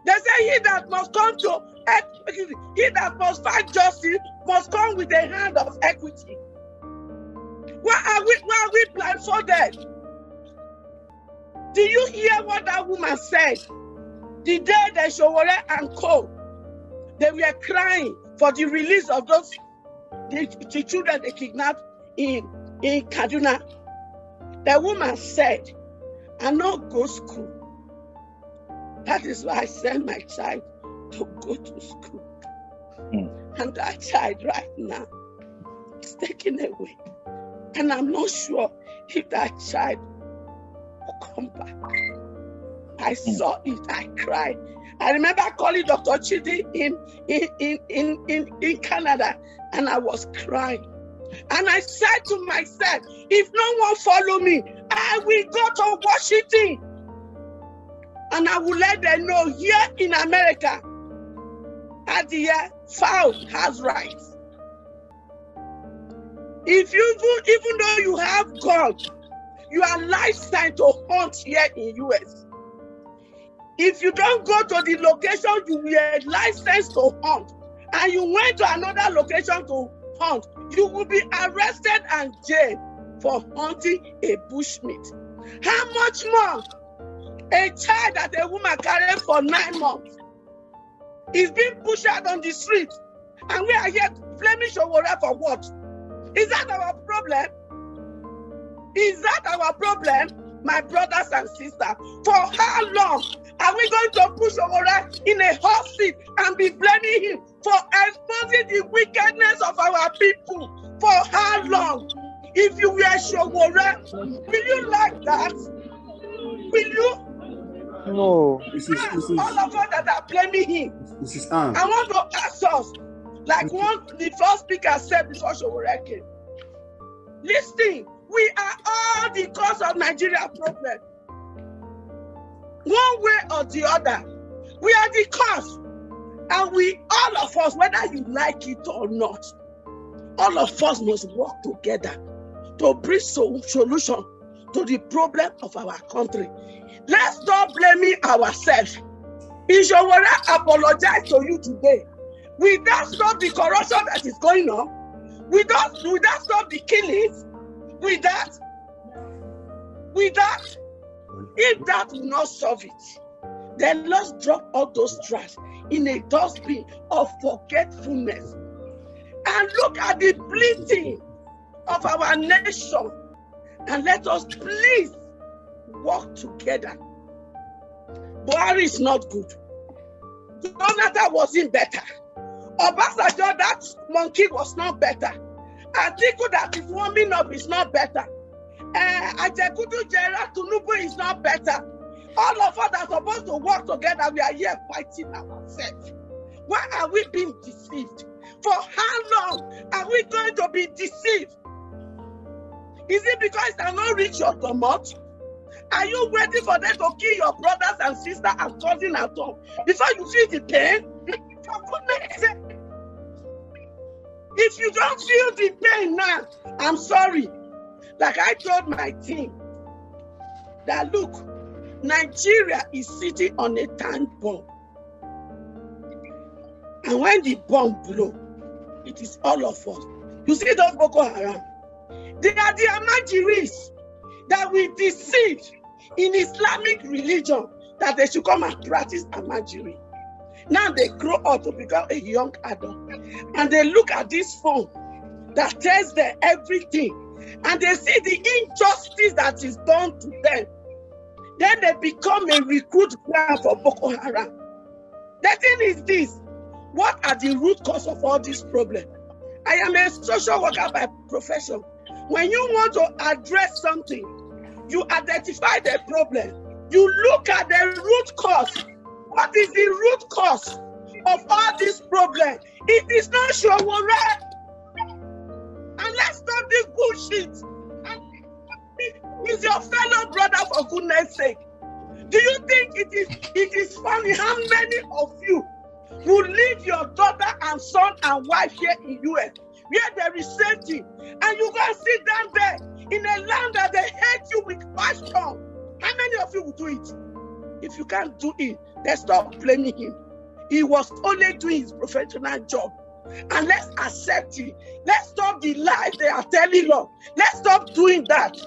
They say he that must come to equity, he that must find justice must come with a hand of equity. Why are we blindfolded? Do you hear what that woman said? The day that Sowore and co, they were crying for the release of those the children they kidnapped in Kaduna. The woman said, I not go school. That is why I send my child to go to school. And that child right now is taken away. And I'm not sure if that child will come back. I saw it, I cried. I remember calling Dr. Chidi in Canada, and I was crying. And I said to myself, if no one follow me, I will go to Washington. And I will let them know here in America, at the fowl has rights. If you do, even though you have God, you are licensed to hunt here in US. If you don't go to the location you were licensed to hunt, and you went to another location to hunt, you will be arrested and jailed for hunting a bushmeat. How much more a child that a woman carried for 9 months is being pushed out on the street, and we are here blaming Sowore for what? Is that our problem? Is that our problem, my brothers and sisters? For how long are we going to push Sowore in a hot seat and be blaming him for exposing the wickedness of our people? For how long? If you were Sowore, will you like that? Will you? No. All of us that are blaming him. I want to ask us, like the first speaker said before Sowore came. Listen, we are all the cause of Nigeria problem. One way or the other, we are the cause. And we, all of us, whether you like it or not, all of us must work together to bring solution to the problem of our country. Let's stop blaming ourselves. If Sowore apologize to you today, will that stop the corruption that is going on? Will that stop the killings? With that, if that will not solve it, then let's drop all those trash in a dustbin of forgetfulness and look at the bleeding of our nation, and let us please work together. Buhari is not good. Jonathan wasn't better. Obasanjo, that monkey, was not better. Atiku that is warming up is not better. Ajekudu Gerald Tinubu is not better. All of us are supposed to work together. We are here fighting ourselves. Why are we being deceived? For how long are we going to be deceived? Is it because they are not reach your stomach? Are you waiting for them to kill your brothers and sisters and cousins at home before you feel the pain? For goodness sake. If you don't feel the pain now, I'm sorry. Like I told my team, that look, Nigeria is sitting on a time bomb. And when the bomb blows, it is all of us. You see those Boko Haram? They are the Amajiris that we deceived in Islamic religion that they should come and practice Amajiri. Now they grow up to become a young adult, and they look at this phone that tells them everything, and they see the injustice that is done to them. Then they become a recruit ground for Boko Haram. The thing is this: what are the root cause of all this problem? I am a social worker by profession. When you want to address something, you identify the problem. You look at the root cause. What is the root cause? of all this problem. It is not Sowore. And let's stop this bullshit. And he's your fellow brother, for goodness sake. Do you think it is funny how many of you will leave your daughter and son and wife here in US, where there is safety, and you go sit down there in a land that they hate you with passion? How many of you will do it? If you can't do it, let's stop blaming him. He was only doing his professional job. And let's accept it. Let's stop the lies they are telling us. Let's stop doing that.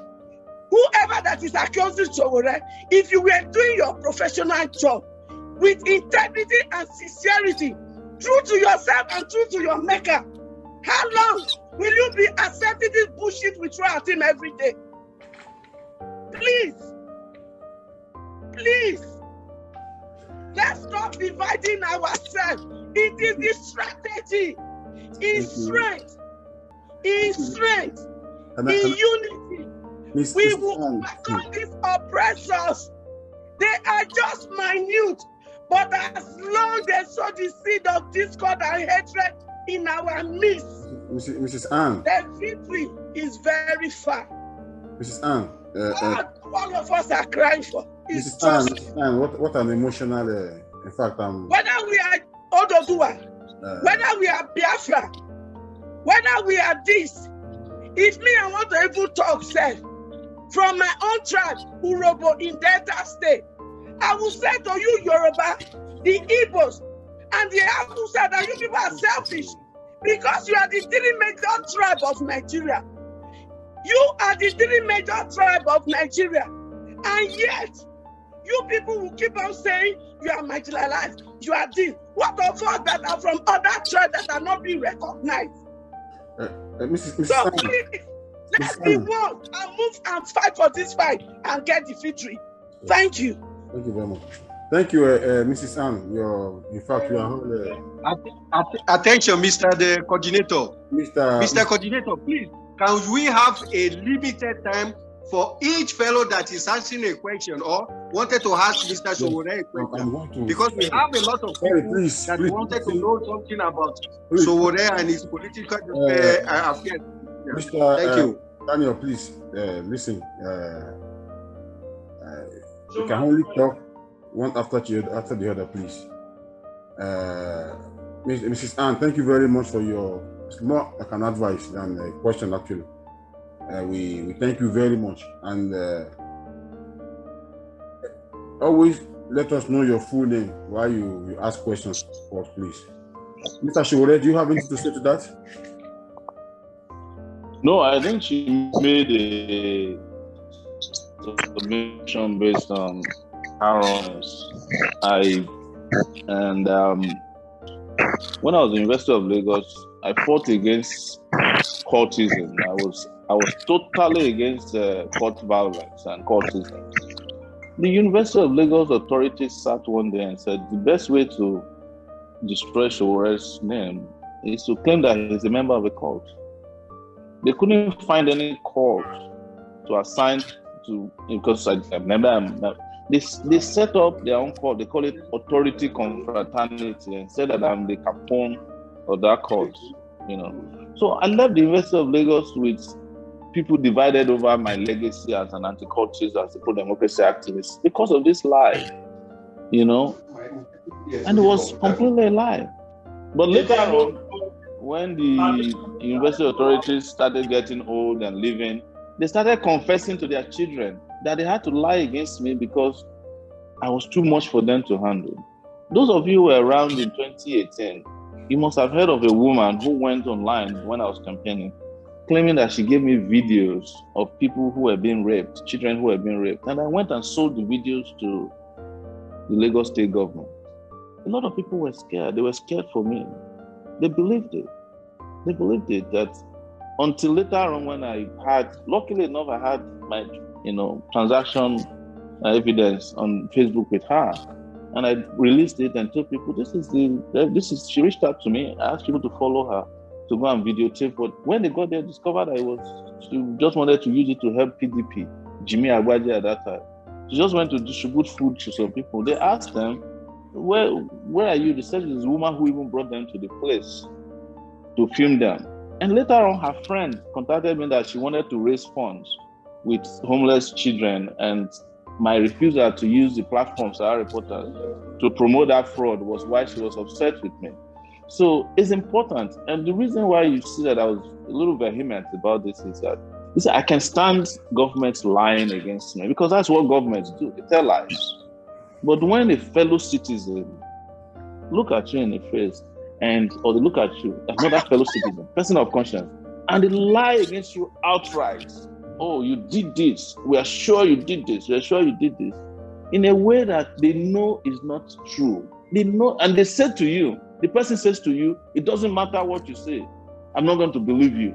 Whoever that is accusing Sowore, if you were doing your professional job with integrity and sincerity, true to yourself and true to your maker, how long will you be accepting this bullshit we throw at him every day? Please. Please. Let's stop dividing ourselves. It is the strategy. In strength. In strength. In unity. We will overcome these oppressors. They are just minute. But as long as they sow the seed of discord and hatred in our midst, Mrs. Anne, the victory is very far. Mrs. Anne, all of us are crying for. Mrs. Anne, what an emotional, in fact, whether we are Ododuwa, whether we are Biafra, whether we are this, if me, I want to even talk, say, from my own tribe, Urobo in Delta State, I will say to you, Yoruba, the Igbos, and the Hausa, that you people are selfish because you are the three major tribe of Nigeria. You are the three major tribe of Nigeria, and yet you people will keep on saying you are marginalized, you are this. What of us that are from other tribes that are not being recognized? So please, let's be one and move and fight for this fight and get the victory. Thank you. Thank you very much. Thank you, Mrs. Ann. In fact, you are. Attention, Mr. the Coordinator. Mr. Coordinator, please, can we have a limited time for each fellow that is asking a question or wanted to ask Mr. Sowore a question? Because we have a lot of people wanted to know something about Sowore and his political affairs. Thank you. Daniel, please, listen. You can only talk one after the other, please. Mrs. Ann, thank you very much for your, it's more like an advice than a question, actually. We thank you very much. And always let us know your full name while you ask questions for us, please. Mr. Sowore, do you have anything to say to that? No, I think she made a submission based on her when I was in the University of Lagos, I fought against cultism. I was totally against court violence and cultism. The University of Lagos authorities sat one day and said the best way to destroy Sowore's name is to claim that he's a member of a cult. They couldn't find any cult to assign to, because I remember they set up their own cult. They call it authority confraternity and said that I'm the capone of that cult, So I left the University of Lagos with people divided over my legacy as an anti-cultist, as a pro-democracy activist, because of this lie, And it was completely a lie. But later on, when the university authorities started getting old and leaving, they started confessing to their children that they had to lie against me because I was too much for them to handle. Those of you who were around in 2018, you must have heard of a woman who went online when I was campaigning, claiming that she gave me videos of people who were being raped, children who were being raped. And I went and sold the videos to the Lagos state government. A lot of people were scared. They were scared for me. They believed it. They believed it, that until later on when I had, luckily enough, I had my, transaction evidence on Facebook with her. And I released it and told people, she reached out to me. I asked people to follow her to go and videotape. But when they got there, discovered she just wanted to use it to help PDP, Jimmy Agbaje at that time. She just went to distribute food to some people. They asked them, where are you? They said it's the woman who even brought them to the place to film them. And later on, her friend contacted me that she wanted to raise funds with homeless children, and my refusal to use the platforms our reporters to promote that fraud was why she was upset with me. So it's important. And the reason why you see that I was a little vehement about this is that I can stand governments lying against me, because that's what governments do. They tell lies. But when a fellow citizen look at you in the face, or they look at you, another fellow citizen, person of conscience, and they lie against you outright. Oh, you did this. We are sure you did this. We are sure you did this. In a way that they know is not true. They know, and they said to you, the person says to you, it doesn't matter what you say. I'm not going to believe you.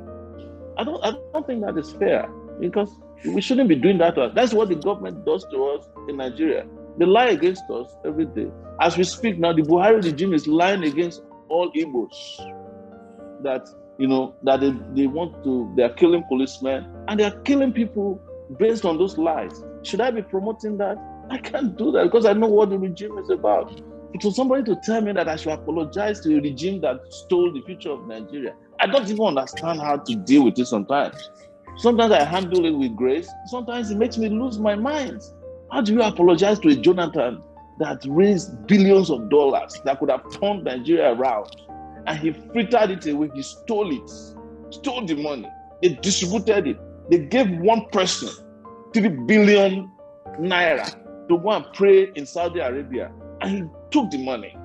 I don't think that is fair, because we shouldn't be doing that to us. That's what the government does to us in Nigeria. They lie against us every day. As we speak now, the Buhari regime is lying against all Igbos. That they are killing policemen, and they are killing people based on those lies. Should I be promoting that? I can't do that, because I know what the regime is about. For somebody to tell me that I should apologize to a regime that stole the future of Nigeria, I don't even understand how to deal with it sometimes. Sometimes I handle it with grace. Sometimes it makes me lose my mind. How do you apologize to a Jonathan that raised billions of dollars that could have turned Nigeria around, and he frittered it away? He stole the money. They distributed it. They gave one person 3 billion naira to go and pray in Saudi Arabia, and he took the money.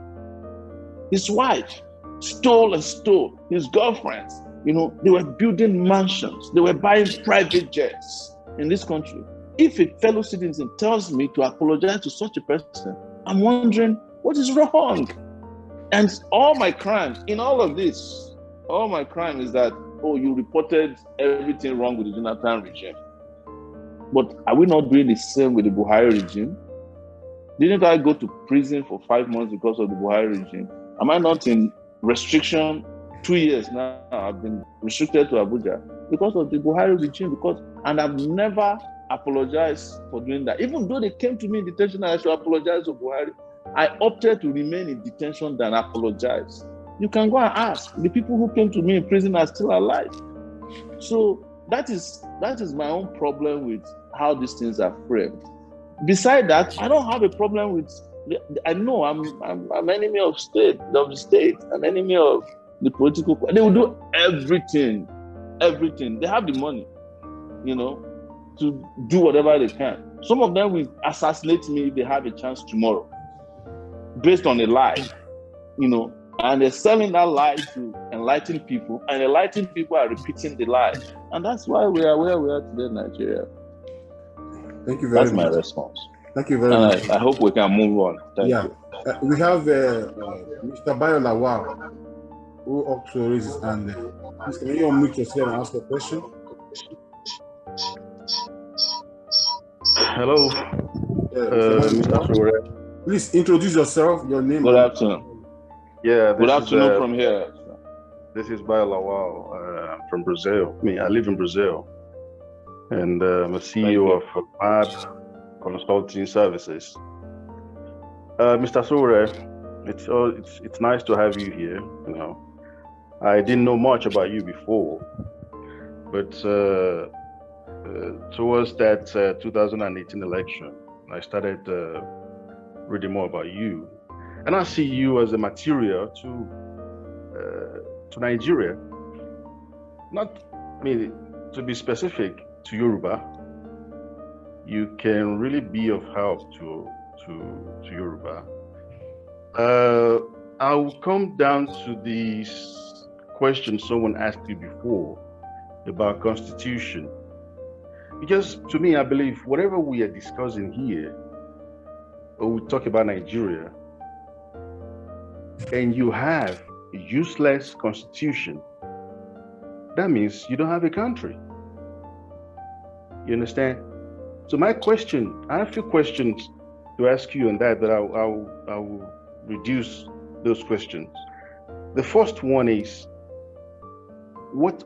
His wife stole. His girlfriends, they were building mansions. They were buying private jets in this country. If a fellow citizen tells me to apologize to such a person, I'm wondering what is wrong. And all my crime in all of this, is that, you reported everything wrong with the Jonathan regime. But are we not doing the same with the Buhari regime? Didn't I go to prison for 5 months because of the Buhari regime? Am I not in restriction 2 years now? I've been restricted to Abuja because of the Buhari regime, and I've never apologized for doing that. Even though they came to me in detention and I should apologize to Buhari, I opted to remain in detention than apologize. You can go and ask. The people who came to me in prison are still alive. So that is my own problem with how these things are framed. Beside that, I don't have a problem with. I know I'm enemy of the state, an enemy of the political. They will do everything. They have the money, to do whatever they can. Some of them will assassinate me if they have a chance tomorrow, based on a lie, and they're selling that lie to enlighten people, and enlightened people are repeating the lie, and that's why we are where we are today in Nigeria. Thank you very much. That's my response. Thank you very much. I hope we can move on. Thank you. We have Mr. Bayo Lawal, who also raises his hand. Please, can you unmute yourself and ask a question? Hello, Mr. Sowore. Please introduce yourself, your name. Good afternoon. Yeah. Good afternoon from here. This is Bayo Lawal from Brazil. I live in Brazil, and I'm a CEO of MAD Consulting Services. Mr. Sowore, it's nice to have you here. I didn't know much about you before, but towards that 2018 election, I started reading more about you, and I see you as a material to Nigeria. Not to be specific, to Yoruba. You can really be of help to Yoruba. I'll come down to this question someone asked you before about constitution. Because to me, I believe whatever we are discussing here, or we talk about Nigeria, and you have a useless constitution, that means you don't have a country. You understand? So my question, I have a few questions to ask you on that, but I will reduce those questions. The first one is, what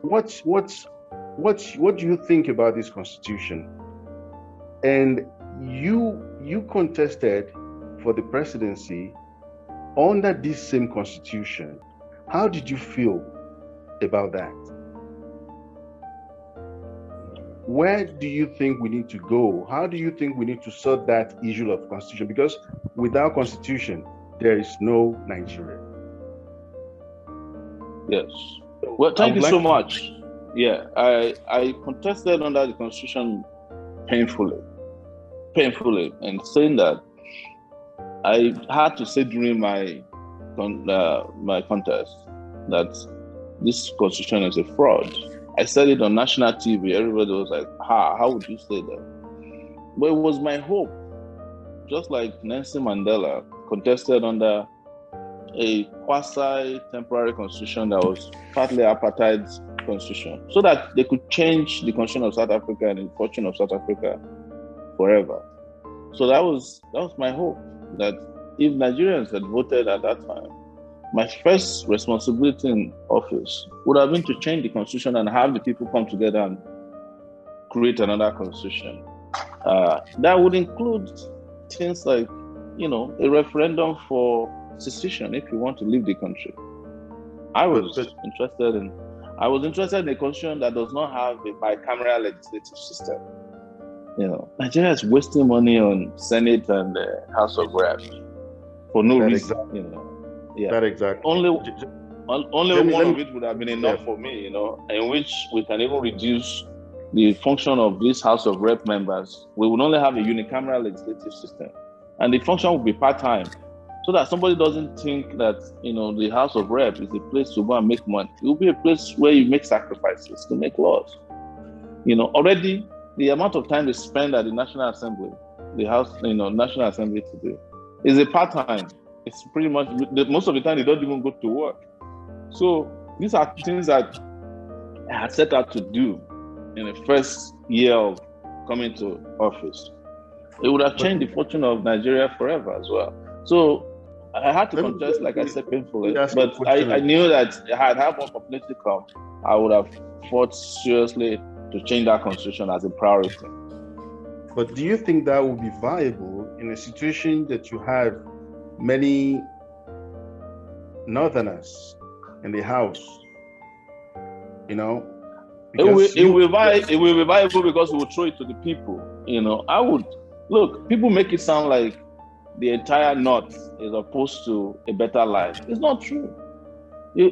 do you think about this constitution? And you contested for the presidency under this same constitution, how did you feel about that? Where do you think we need to go? How do you think we need to sort that issue of constitution? Because without constitution, there is no Nigeria. Yes. Well, thank you so much. Yeah, I contested under the constitution painfully, and saying that I had to say during my contest that this constitution is a fraud. I said it on national TV. Everybody was like, how would you say that? But it was my hope, just like Nelson Mandela contested under a quasi-temporary constitution that was partly apartheid constitution, so that they could change the constitution of South Africa and the fortune of South Africa forever. So that was my hope, that if Nigerians had voted at that time, my first responsibility in office would have been to change the constitution and have the people come together and create another constitution. That would include things like, a referendum for secession if you want to leave the country. I was interested in a constitution that does not have a bicameral legislative system. Nigeria is wasting money on Senate and House of Reps for no reason. Yeah. That exactly. Only one of it would have been enough for me, in which we can even reduce the function of this House of Rep members. We would only have a unicameral legislative system, and the function would be part-time, so that somebody doesn't think that the House of Rep is a place to go and make money. It will be a place where you make sacrifices to make laws. Already the amount of time they spend at the National Assembly, the House, National Assembly today, is a part-time. It's pretty much, most of the time they don't even go to work. So these are things that I had set out to do in the first year of coming to office. It would have changed the fortune of Nigeria forever as well. So I had to contest, like I said, painfully. But I knew that if I had more opportunity come, I would have fought seriously to change that constitution as a priority. But do you think that would be viable in a situation that you have many Northerners in the House? It will be viable because we will throw it to the people. People make it sound like the entire North is opposed to a better life. It's not true.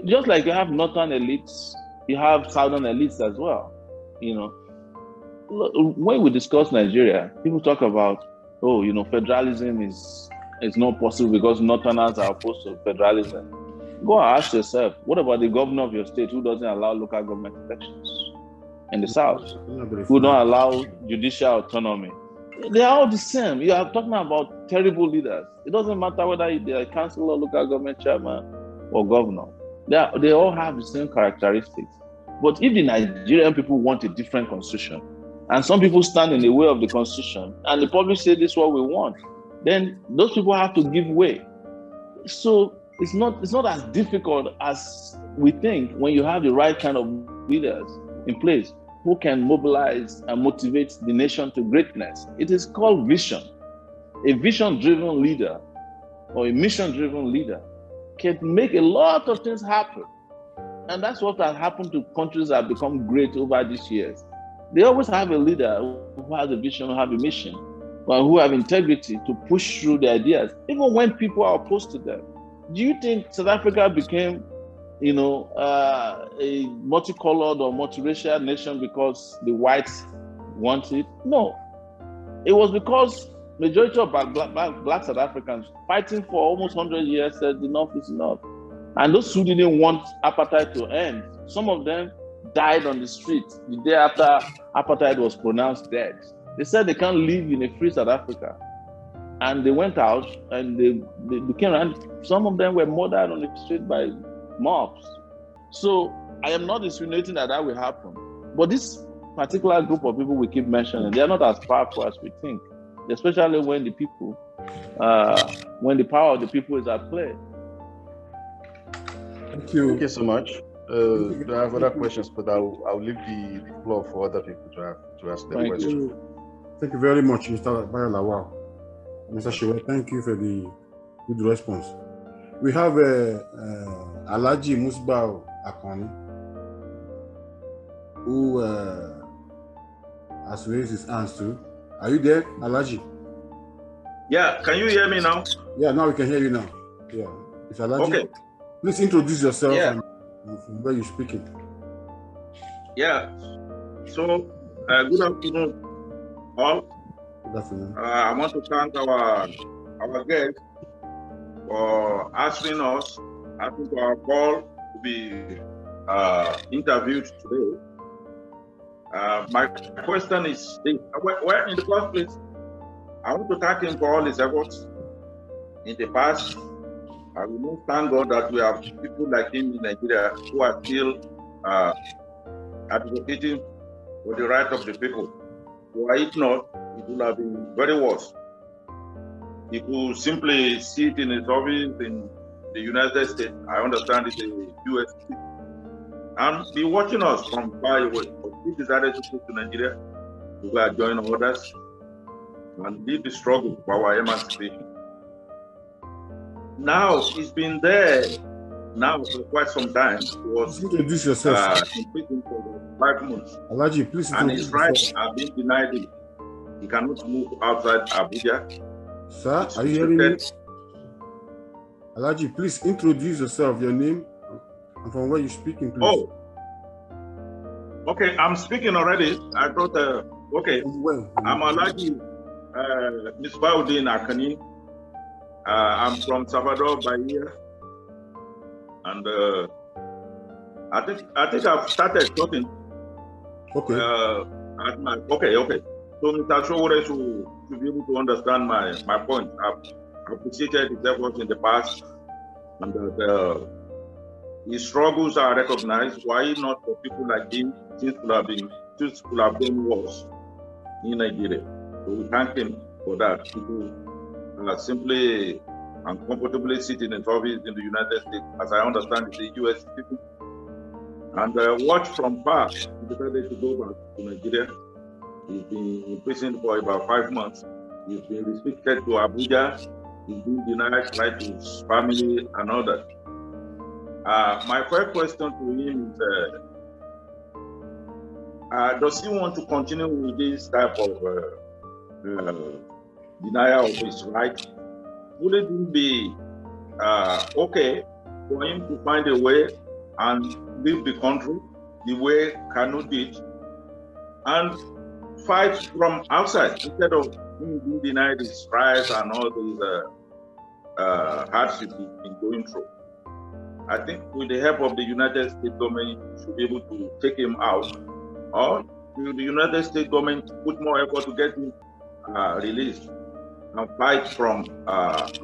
Just like you have Northern elites, you have Southern elites as well. When we discuss Nigeria, people talk about, federalism is not possible because Northerners are opposed to federalism. Go and ask yourself, what about the governor of your state who doesn't allow local government elections in the South, who don't allow judicial autonomy? They are all the same. You are talking about terrible leaders. It doesn't matter whether they are councillor, local government chairman, or governor. They all have the same characteristics. But if the Nigerian people want a different constitution, and some people stand in the way of the constitution, and the public say this is what we want, then those people have to give way. So it's not as difficult as we think when you have the right kind of leaders in place who can mobilize and motivate the nation to greatness. It is called vision. A vision-driven leader or a mission-driven leader can make a lot of things happen. And that's what has happened to countries that have become great over these years. They always have a leader who has a vision, who have a mission, but who have integrity to push through the ideas, even when people are opposed to them. Do you think South Africa became, a multicolored or multiracial nation because the whites want it? No. It was because majority of black South Africans fighting for almost 100 years said enough is enough. And those who didn't want apartheid to end, some of them died on the street the day after apartheid was pronounced dead. They said they can't live in a free South Africa. And they went out and they became, and some of them were murdered on the street by mobs. So I am not insinuating that will happen. But this particular group of people we keep mentioning, they are not as powerful as we think, especially when the people, when the power of the people is at play. Thank you so much. Do I have other questions? But I'll leave the floor for other people to ask their questions. Thank you very much, Mr. Bayalawa. Mr. Sowore, thank you for the good response. We have Alhaji Musbao Akoni, who has raised his hands too. Are you there, Alhaji? Yeah, can you hear me now? Yeah, now we can hear you now. Yeah, it's Alhaji. Okay. Please introduce yourself and from where you're speaking. Yeah. So, good afternoon, all. Good afternoon. I want to thank our guest for asking us, asking for our call to be interviewed today. My question is, well, in the first place, I want to thank him for all his efforts in the past. I will not thank God that we have people like him in Nigeria who are still advocating for the right of the people. Why if not, it would have been very worse. He could simply sit in his office in the United States, I understand it's a US, and be watching us from far away. But he decided to go to Nigeria to go and join others and lead the struggle for our emancipation. Now, he's been there now for quite some time. He was introduce yourself. In prison for 5 months. Alhaji, please and his rights are being denied him. He cannot move outside Abuja. Sir, are you hearing me? Alhaji, please introduce yourself, your name, and from where you're speaking, please. Oh, okay, I'm speaking already. I thought, okay, I'm Alhaji Misbauddin Akani. I'm from Salvador, Bahia, and I think I've started talking. Okay. Okay. So Mr. Sowore to be able to understand my point. I've appreciated his efforts in the past, and his struggles are recognized. Why not for people like him? Things could have been worse in Nigeria. So we thank him for that. People simply and comfortably sit in his office in the United States, as I understand it's the US people, and watch from far. He decided to go back to Nigeria. He's been in prison for about 5 months. He's been restricted to Abuja. He's been denied right to his family and all that. My first question to him is, does he want to continue with this type of denial of his rights? Would it be okay for him to find a way and leave the country the way Kanu did and fight from outside instead of him being denied his rights and all these hardships he's been going through? I think with the help of the United States government, we should be able to take him out, or will the United States government put more effort to get him released and fight from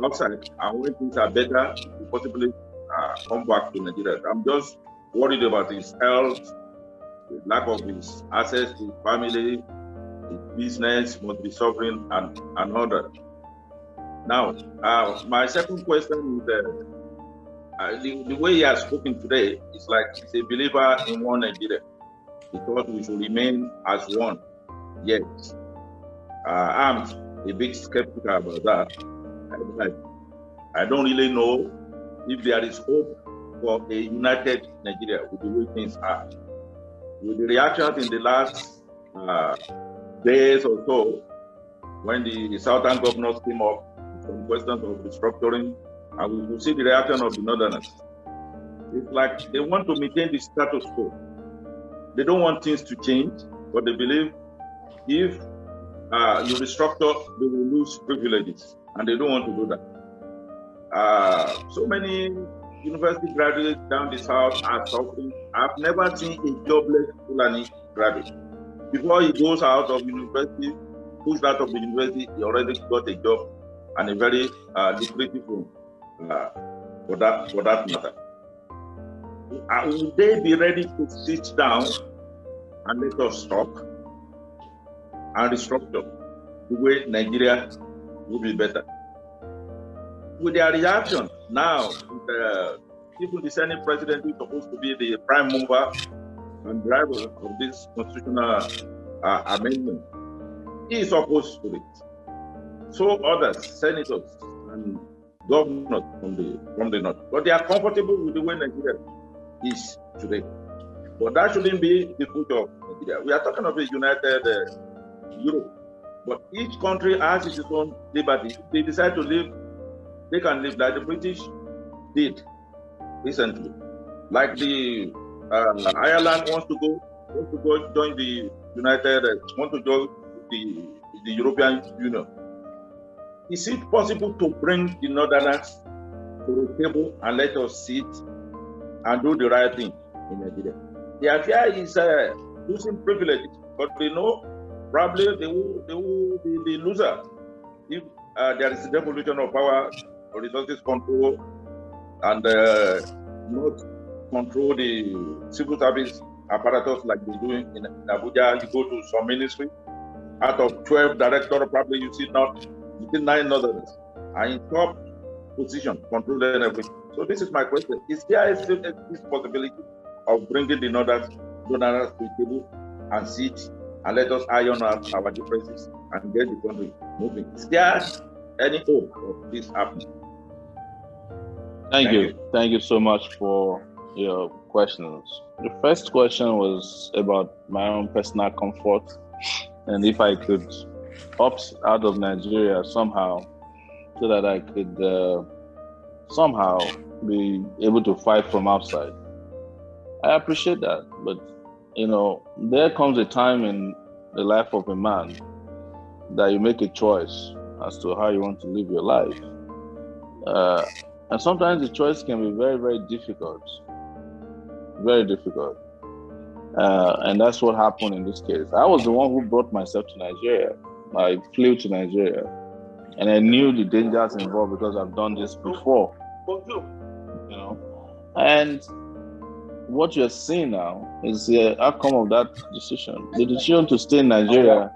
outside, and when things are better, possibly come back to Nigeria. I'm just worried about his health, the lack of his access to his family, his business must be suffering, and all that. Now, my second question is the way he has spoken today is like he's a believer in one Nigeria. He thought we should remain as one. Yes, I'm a bit skeptical about that. I don't really know if there is hope for a united Nigeria with the way things are. With the reactions in the last days or so, when the southern governors came up with some questions of restructuring, and we will see the reaction of the northerners. It's like they want to maintain the status quo. They don't want things to change, but they believe if you restructure, they will lose privileges, and they don't want to do that. So many university graduates down the south are suffering. I've never seen a jobless Fulani graduate. Before he goes out of university, pushed out of the university, he already got a job and a very lucrative one for that matter. Will they be ready to sit down and let us talk and restructure the way Nigeria will be better? With their reaction now, even the Senate president who is supposed to be the prime mover and driver of this constitutional amendment, he is opposed to it. So others, senators and governors from the north. But they are comfortable with the way Nigeria is today. But that shouldn't be the future of Nigeria. We are talking of a united Europe. But each country has its own liberty. If they decide to live, they can live like the British did recently. Like the Ireland wants to go join the want to join the European Union. Is it possible to bring the Northerners to the table and let us sit and do the right thing in Nigeria? Their fear is losing privileges, but they know probably they will be the loser if there is a devolution of power or resources control and not control the civil service apparatus like they do in Abuja. You go to some ministry, out of 12 directors, probably you see 9 others are in top position, controlling everything. So this is my question. Is there this possibility of bringing the Northerners to the table and sit and let us iron out our differences and get the country moving? Is there any hope of this happening? Thank you. Thank you so much for your questions. The first question was about my own personal comfort and if I could opt out of Nigeria somehow so that I could somehow be able to fight from outside. I appreciate that, but there comes a time in the life of a man that you make a choice as to how you want to live your life. And sometimes the choice can be very, very difficult. Very difficult. And that's what happened in this case. I was the one who brought myself to Nigeria. I flew to Nigeria. And I knew the dangers involved because I've done this before. And what you're seeing now is the outcome of that decision. The decision to stay in Nigeria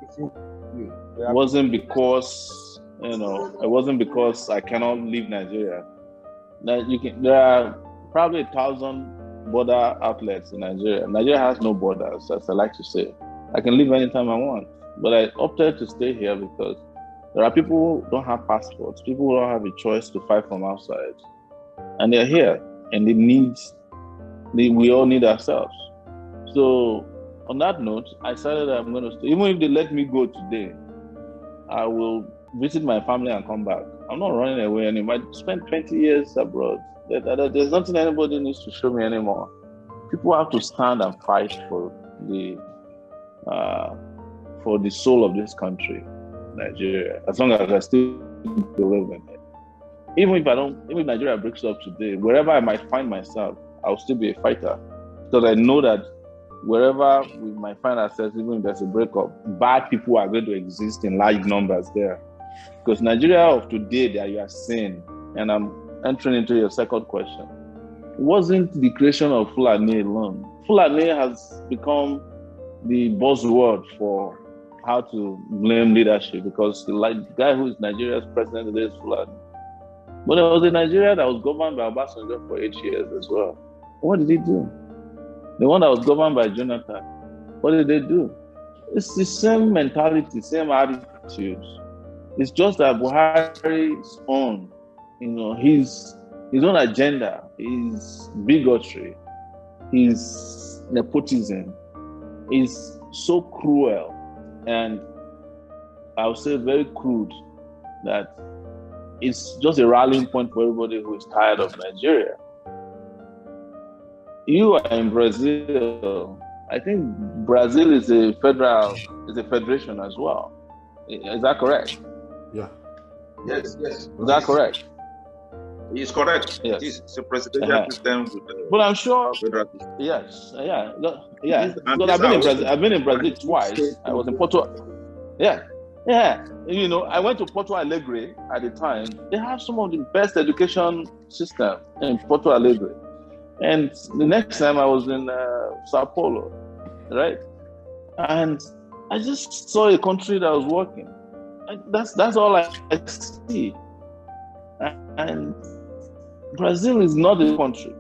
wasn't because, it wasn't because I cannot leave Nigeria. There are probably 1,000 border outlets in Nigeria. Nigeria has no borders, as I like to say. I can leave anytime I want. But I opted to stay here because there are people who don't have passports, people who don't have a choice to fight from outside. And they're here, and we all need ourselves. So on that note, I decided that I'm going to stay. Even if they let me go today, I will visit my family and come back. I'm not running away anymore. I spent 20 years abroad. There's nothing anybody needs to show me anymore. People have to stand and fight for the soul of this country, Nigeria, as long as I still believe in it. Even if Nigeria breaks up today, wherever I might find myself, I'll still be a fighter. Because I know that wherever we might find ourselves, even if there's a breakup, bad people are going to exist in large numbers there. Because Nigeria of today that you are seeing, and I'm entering into your second question, wasn't the creation of Fulani alone. Fulani has become the buzzword for how to blame leadership, because the guy who is Nigeria's president today is Fulani. But there was a Nigeria that was governed by Obasanjo for 8 years as well. What did he do? The one that was governed by Jonathan, what did they do? It's the same mentality, same attitude. It's just that Buhari's own, his own agenda, his bigotry, his nepotism is so cruel and I would say very crude that it's just a rallying point for everybody who is tired of Nigeria. You are in Brazil. I think Brazil is a federation as well. Is that correct? Yeah. Yes. Is that correct? It's correct. Yes. It's a presidential system with but I'm sure. Yes. Yeah. Because I've been in Brazil twice. I was in Porto. Yeah. I went to Porto Alegre at the time. They have some of the best education system in Porto Alegre. And the next time I was in Sao Paulo, right? And I just saw a country that was working. That's all I see. And Brazil is not a country.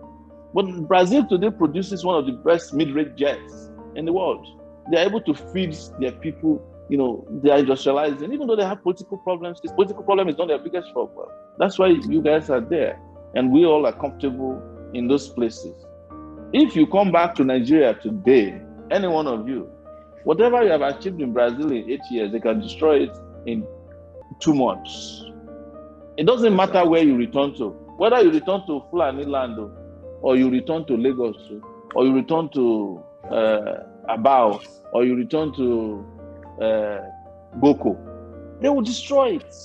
But Brazil today produces one of the best mid-range jets in the world. they're able to feed their people. You know, they are industrializing, even though they have political problems. This political problem is not their biggest problem. That's why you guys are there, and we all are comfortable in those places. If you come back to Nigeria today, any one of you, whatever you have achieved in Brazil in 8 years, they can destroy it in 2 months. It doesn't matter where you return to, whether you return to Fulani land, or you return to Lagos, or you return to Abao, or you return to Boko, they will destroy it.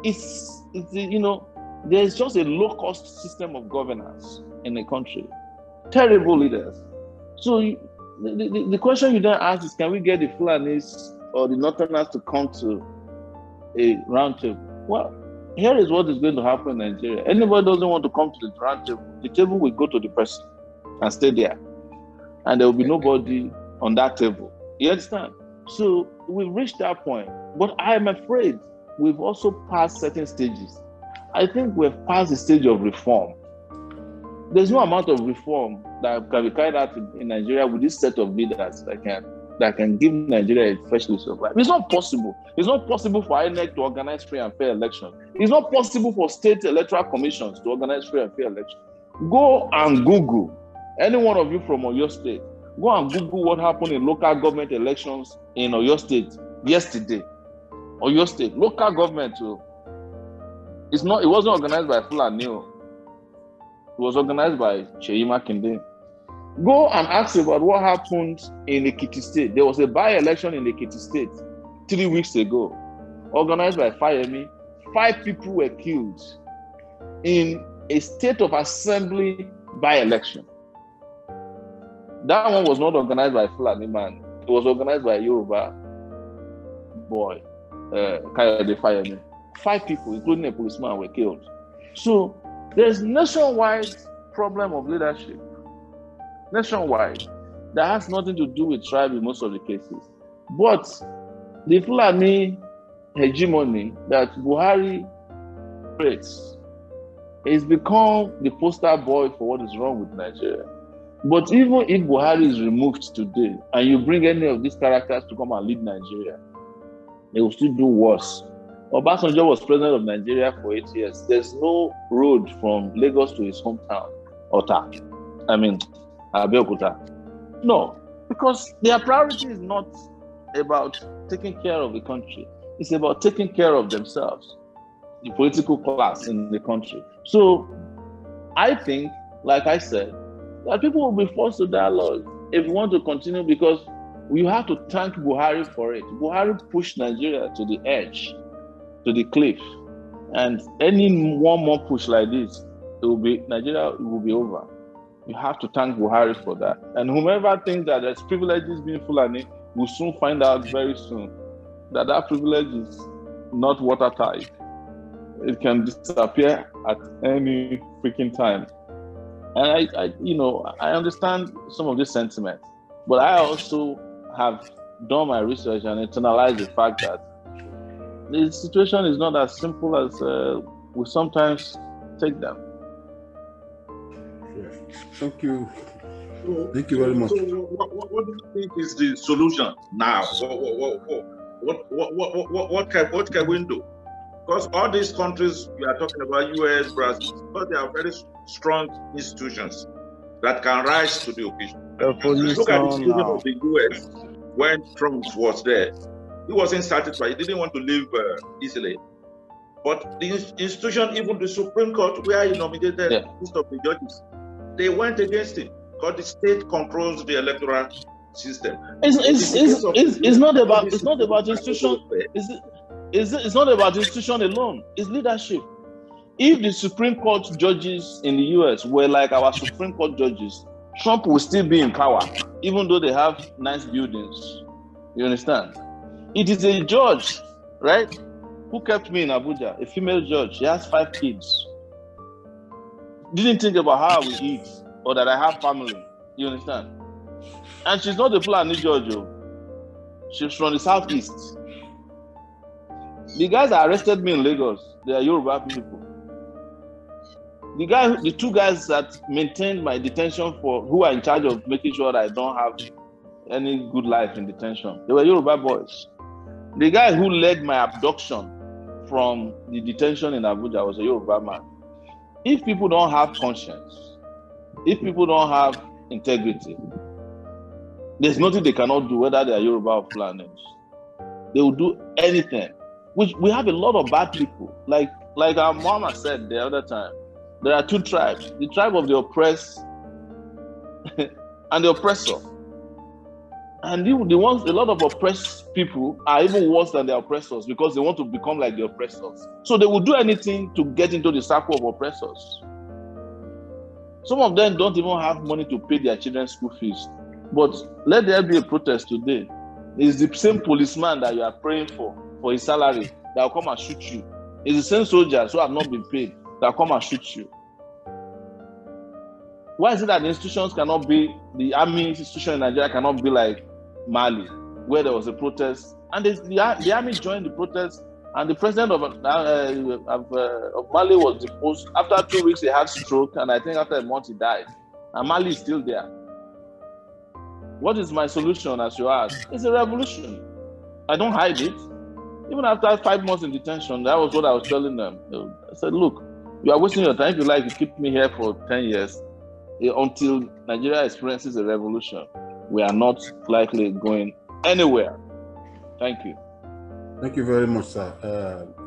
It's you know, there's just a low-cost system of governance in the country. Terrible leaders. So the question you then ask is, can we get the Fulanis or the Northerners to come to a round table? Well, here is what is going to happen in Nigeria. Anybody doesn't want to come to the round table, the table will go to the person and stay there. And there will be nobody on that table. You understand? So we've reached that point. But I am afraid we've also passed certain stages. I think we've passed the stage of reform. There's no amount of reform that can be carried out in Nigeria with this set of leaders that can give Nigeria a fresh lease of life. It's not possible. It's not possible for INEC to organize free and fair elections. It's not possible for state electoral commissions to organize free and fair elections. Go and Google, any one of you from Oyo State, go and Google what happened in local government elections in Oyo State yesterday. Oyo State, local government too. It wasn't organized by Fulani. It was organized by Seyi Makinde. Go and ask about what happened in Ekiti State. There was a by-election in Ekiti State 3 weeks ago, organized by Fayemi. 5 people were killed in a state of assembly by-election. That one was not organized by Fulani man. It was organized by Yoruba boy, Kayode Fayemi. 5 people, including a policeman, were killed. So there's nationwide problem of leadership. Nationwide. That has nothing to do with tribe in most of the cases. But the Fulani hegemony that Buhari creates has become the poster boy for what is wrong with Nigeria. But even if Buhari is removed today and you bring any of these characters to come and lead Nigeria, they will still do worse. Obasanjo was president of Nigeria for 8 years. There's no road from Lagos to his hometown, Abeokuta. No, because their priority is not about taking care of the country. It's about taking care of themselves, the political class in the country. So I think, like I said, that people will be forced to dialogue if we want to continue, because we have to thank Buhari for it. Buhari pushed Nigeria to the edge, to the cliff. And any one more push like this, Nigeria will be over. You have to thank Buhari for that. And whomever thinks that there's privileges being Fulani will soon find out very soon that that privilege is not watertight. It can disappear at any freaking time. And I understand some of this sentiment, but I also have done my research and internalized the fact that the situation is not as simple as we sometimes take them. Thank you. Thank you very much. So what do you think is the solution now? What can we do? Because all these countries we are talking about, US, Brazil, because they are very strong institutions that can rise to the occasion. Look at the situation of the US when Trump was there. He wasn't satisfied. He didn't want to leave easily. But the institution, even the Supreme Court, where he nominated most of the judges, they went against him because the state controls the electoral system. It's not about institution. It's not about institution alone. It's leadership. If the Supreme Court judges in the US were like our Supreme Court judges, Trump will still be in power, even though they have nice buildings. You understand? It is a judge, right, who kept me in Abuja, a female judge. She has 5 kids. Didn't think about how I will eat or that I have family. You understand? And she's not a Fulani judge. She's from the southeast. The guys that arrested me in Lagos, they are Yoruba people. The 2 guys that maintained my detention who are in charge of making sure that I don't have any good life in detention. They were Yoruba boys. The guy who led my abduction from the detention in Abuja was a Yoruba man. If people don't have conscience, if people don't have integrity, there's nothing they cannot do, whether they are Yoruba or Fulanis. They will do anything. Which we have a lot of bad people. Like our mama said the other time, there are two tribes: the tribe of the oppressed and the oppressor. And the ones, a lot of oppressed people are even worse than the oppressors because they want to become like the oppressors. So they will do anything to get into the circle of oppressors. Some of them don't even have money to pay their children's school fees. But let there be a protest today. It's the same policeman that you are praying for his salary that will come and shoot you. It's the same soldiers who have not been paid that will come and shoot you. Why is it that the institutions cannot be, the army institution in Nigeria cannot be like Mali, where there was a protest, and the army joined the protest, and the president of Mali was deposed. After 2 weeks, he had stroke, and I think after a month, he died. And Mali is still there. What is my solution, as you ask? It's a revolution. I don't hide it. Even after 5 months in detention, that was what I was telling them. I said, look, you are wasting your time. If you like, you keep me here for 10 years. Until Nigeria experiences a revolution, we are not likely going anywhere. Thank you. Thank you very much, sir.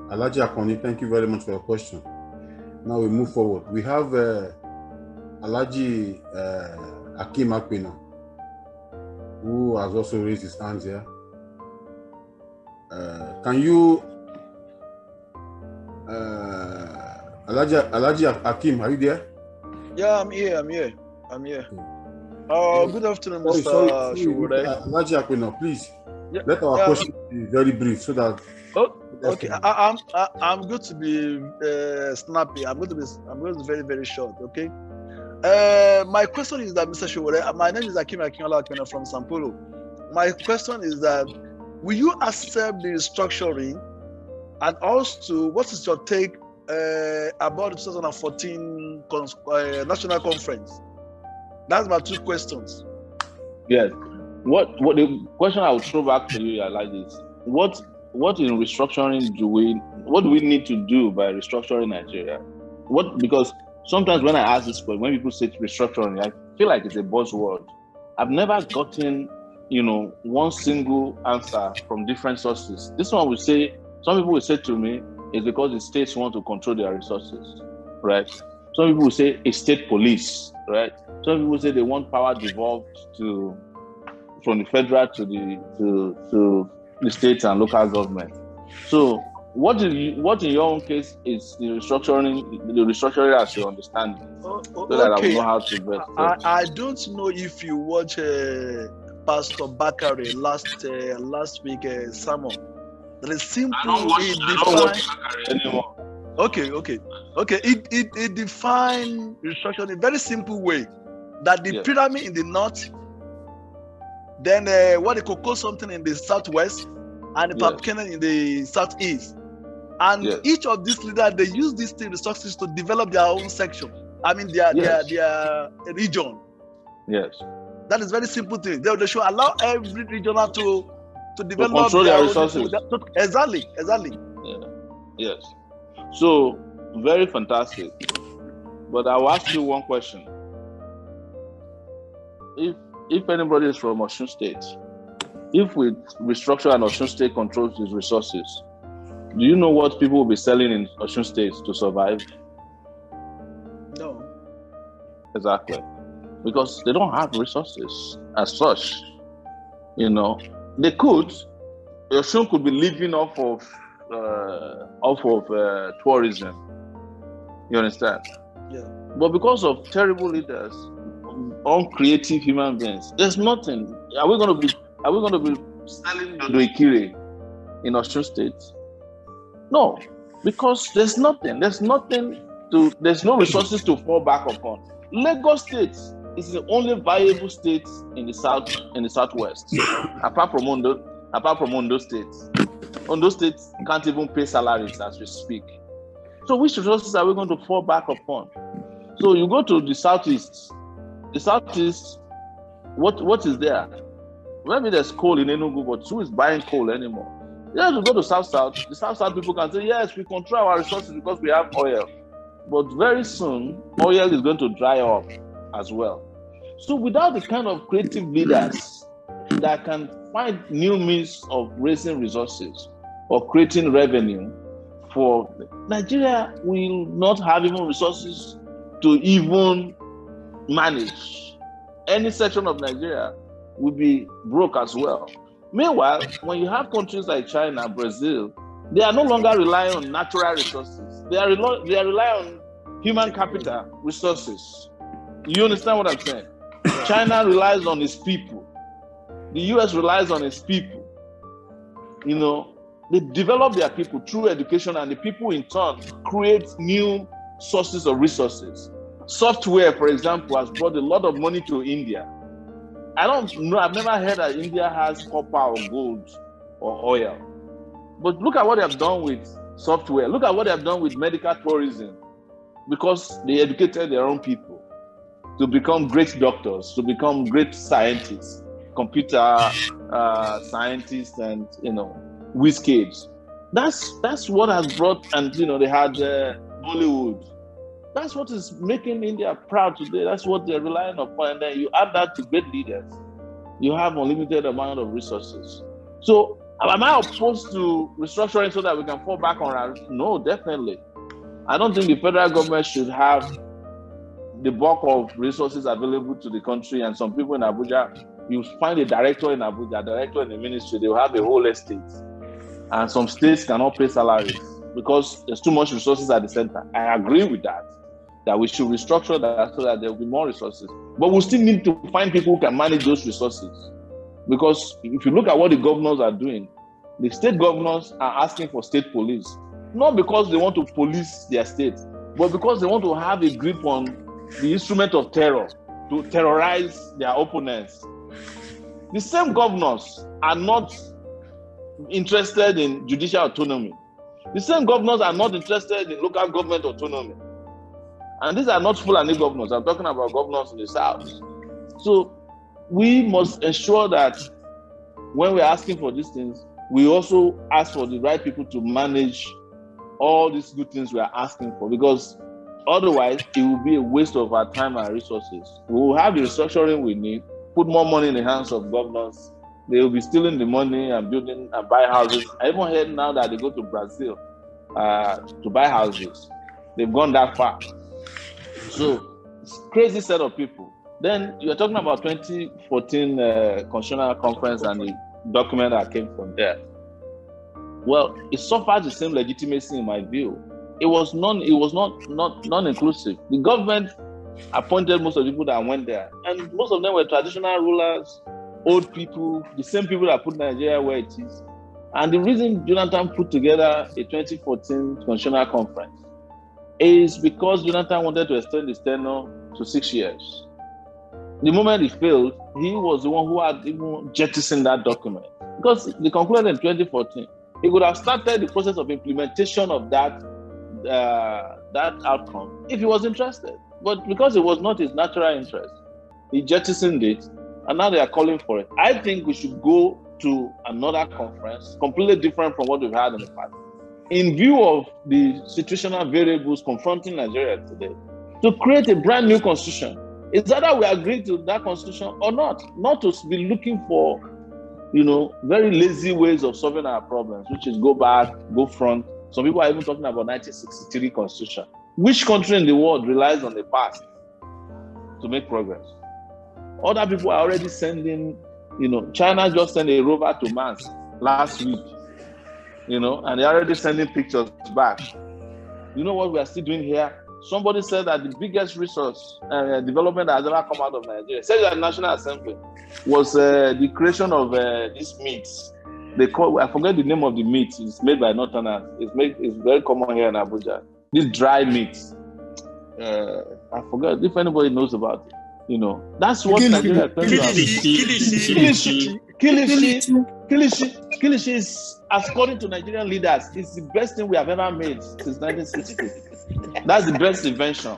Alhaji Akoni, thank you very much for your question. Now we move forward. We have Alhaji Akim Akpina, who has also raised his hands here. Can you, Alhaji Akim, are you there? Yeah, I'm here. Good afternoon, Mr. Sowore. Alhaji Akpina, please let our question be very brief so that. Okay, I'm going to be snappy. I'm going to be very, very short. Okay. My question is that, Mr. Sowore, my name is Akim Akinola from Sao Paulo. My question is that, will you accept the restructuring, and also what is your take about the 2014 national conference? That's my two questions. Yes. What the question I would throw back to you are like this: What in restructuring what do we need to do by restructuring Nigeria? Because sometimes when I ask this question, when people say restructuring, I feel like it's a buzzword. I've never gotten, one single answer from different sources. This one will say, some people will say to me, it's because the states want to control their resources, right? Some people will say a state police, right? Some people say they want power devolved from the federal to the states and local government. So, what in your own case is the restructuring as you understand it, so that I will know how to best. I don't know if you watch Pastor Bakare last week sermon. That is simple. I don't watch Bakare anymore. Okay. It defines restructuring in a very simple way. That the pyramid in the north, then what they could call something in the southwest, and the Papkenen in the southeast. And each of these leaders, they use these resources to develop their own section. I mean, their region. Yes. That is very simple thing. They should allow every regional to develop control their resources. Exactly. Yeah. Yes. So, very fantastic. But I will ask you one question. If anybody is from Osun State, if we restructure and Osun State controls its resources, do you know what people will be selling in Osun State to survive? No. Exactly. Because they don't have resources as such. They could. Osun could be living off of tourism. You understand? Yeah. But because of terrible leaders, uncreative human beings, there's nothing. Are we going to be selling Dodoikire in Osun State? No, because there's nothing. There's no resources to fall back upon. Lagos State is the only viable state in the southwest, apart from Ondo State. Ondo State can't even pay salaries as we speak. So which resources are we going to fall back upon? So you go to the southeast. The southeast, what is there? Maybe there's coal in Enugu, but who is buying coal anymore? You have to go to South. The South people can say, yes, we control our resources because we have oil. But very soon, oil is going to dry up as well. So without the kind of creative leaders that can find new means of raising resources or creating revenue for Nigeria, will not have even resources to even manage. Any section of Nigeria will be broke as well. Meanwhile, when you have countries like China, Brazil, they are no longer relying on natural resources. They are relying on human capital resources. You understand what I'm saying? China relies on its people. The US relies on its people. You know, they develop their people through education, and the people in turn create new sources of resources. Software, for example, has brought a lot of money to India. I don't know, I've never heard that India has copper or gold or oil. But look at what they have done with software. Look at what they have done with medical tourism, because they educated their own people to become great doctors, to become great scientists, computer scientists, and whiz kids. That's what has brought, and they had Bollywood. That's what is making India proud today. That's what they're relying upon. And then you add that to great leaders, you have unlimited amount of resources. So am I opposed to restructuring so that we can fall back on our? No, definitely. I don't think the federal government should have the bulk of resources available to the country, and some people in Abuja, you find a director in Abuja, a director in the ministry, they will have a whole estate. And some states cannot pay salaries because there's too much resources at the center. I agree with that we should restructure that so that there will be more resources. But we still need to find people who can manage those resources. Because if you look at what the governors are doing, the state governors are asking for state police, not because they want to police their state, but because they want to have a grip on the instrument of terror, to terrorize their opponents. The same governors are not interested in judicial autonomy. The same governors are not interested in local government autonomy. And these are not Fulani governors. I'm talking about governors in the South. So we must ensure that when we're asking for these things, we also ask for the right people to manage all these good things we are asking for, because otherwise it will be a waste of our time and resources. We will have the restructuring we need, put more money in the hands of governors. They will be stealing the money and building and buy houses. I even heard now that they go to Brazil to buy houses. They've gone that far. So it's a crazy set of people. Then you're talking about 2014 Constitutional Conference and the document that came from there. Well, it suffered the same legitimacy in my view. It was non-inclusive. The government appointed most of the people that went there, and most of them were traditional rulers, old people, the same people that put Nigeria where it is. And the reason Jonathan put together a 2014 Constitutional Conference is because Jonathan wanted to extend his tenure to 6 years. The moment he failed, he was the one who had even jettisoned that document, because they concluded in 2014. He could have started the process of implementation of that outcome if he was interested. But because it was not his natural interest, he jettisoned it, and now they are calling for it. I think we should go to another conference, completely different from what we've had in the past, in view of the situational variables confronting Nigeria today, to create a brand new constitution. It's either we agree to that constitution or not to be looking for, very lazy ways of solving our problems, which is go back, go front. Some people are even talking about 1963 constitution. Which country in the world relies on the past to make progress? Other people are already sending, China just sent a rover to Mars last week, and they're already sending pictures back. You know what we are still doing here? Somebody said that the biggest resource development that has ever come out of Nigeria, said at the National Assembly, was the creation of these meats. I forget the name of the meat. It's made by Northerners. It's very common here in Abuja. These dry meats. I forget if anybody knows about it. That's what Nigeria Kilishi is, according to Nigerian leaders, is the best thing we have ever made since 1960. That's the best invention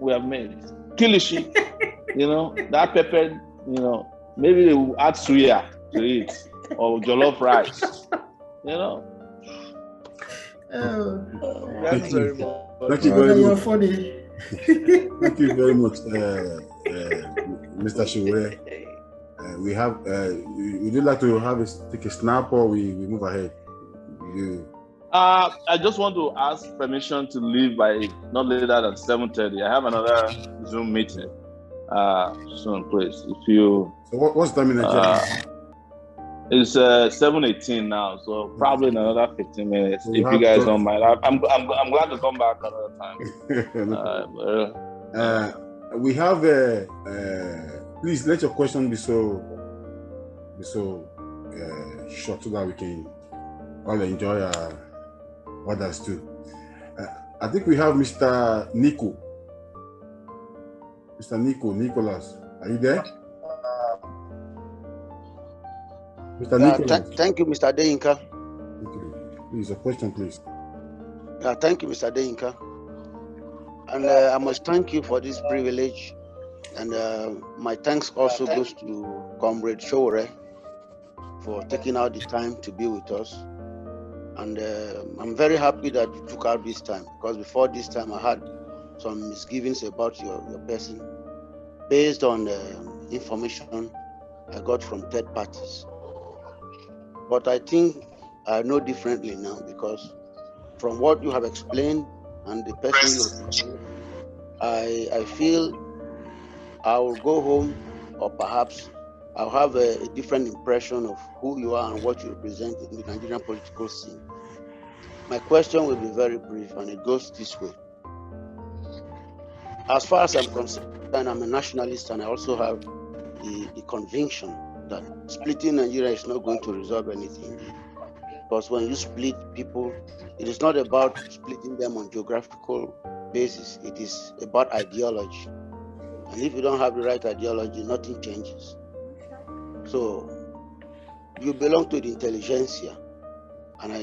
we have made. Kilishi, that peppered, Maybe they will add suya to it or jollof rice. You know. Thank you. Thank you very much. Funny. Thank you very much, Mr. Sowore. We have. Would you like to take a snap, or we move ahead? I just want to ask permission to leave by not later than 7:30. I have another Zoom meeting soon, please. If you. So what's the time in Nigeria? It's 7:18 now, so probably in another 15 minutes. So if you guys don't mind, I'm glad to come back another time. We have please let your question be so short so that we can all enjoy others too. I think we have Mr. Nico. Mr. Nicholas, are you there? Mr. Nicholas. Thank you, Mr. Deyinka. Please, a question, please. Thank you, Mr. Deyinka. And I must thank you for this privilege. And my thanks also goes to Comrade Sowore for taking out the time to be with us. And I'm very happy that you took out this time, because before this time I had some misgivings about your person based on information I got from third parties. But I think I know differently now, because from what you have explained and the person you represent, I feel I will go home, or perhaps I'll have a different impression of who you are and what you represent in the Nigerian political scene. My question will be very brief, and it goes this way. As far as I'm concerned, I'm a nationalist, and I also have the conviction that splitting Nigeria is not going to resolve anything. Because when you split people, it is not about splitting them on geographical basis. It is about ideology. And if you don't have the right ideology, nothing changes. So you belong to the intelligentsia. And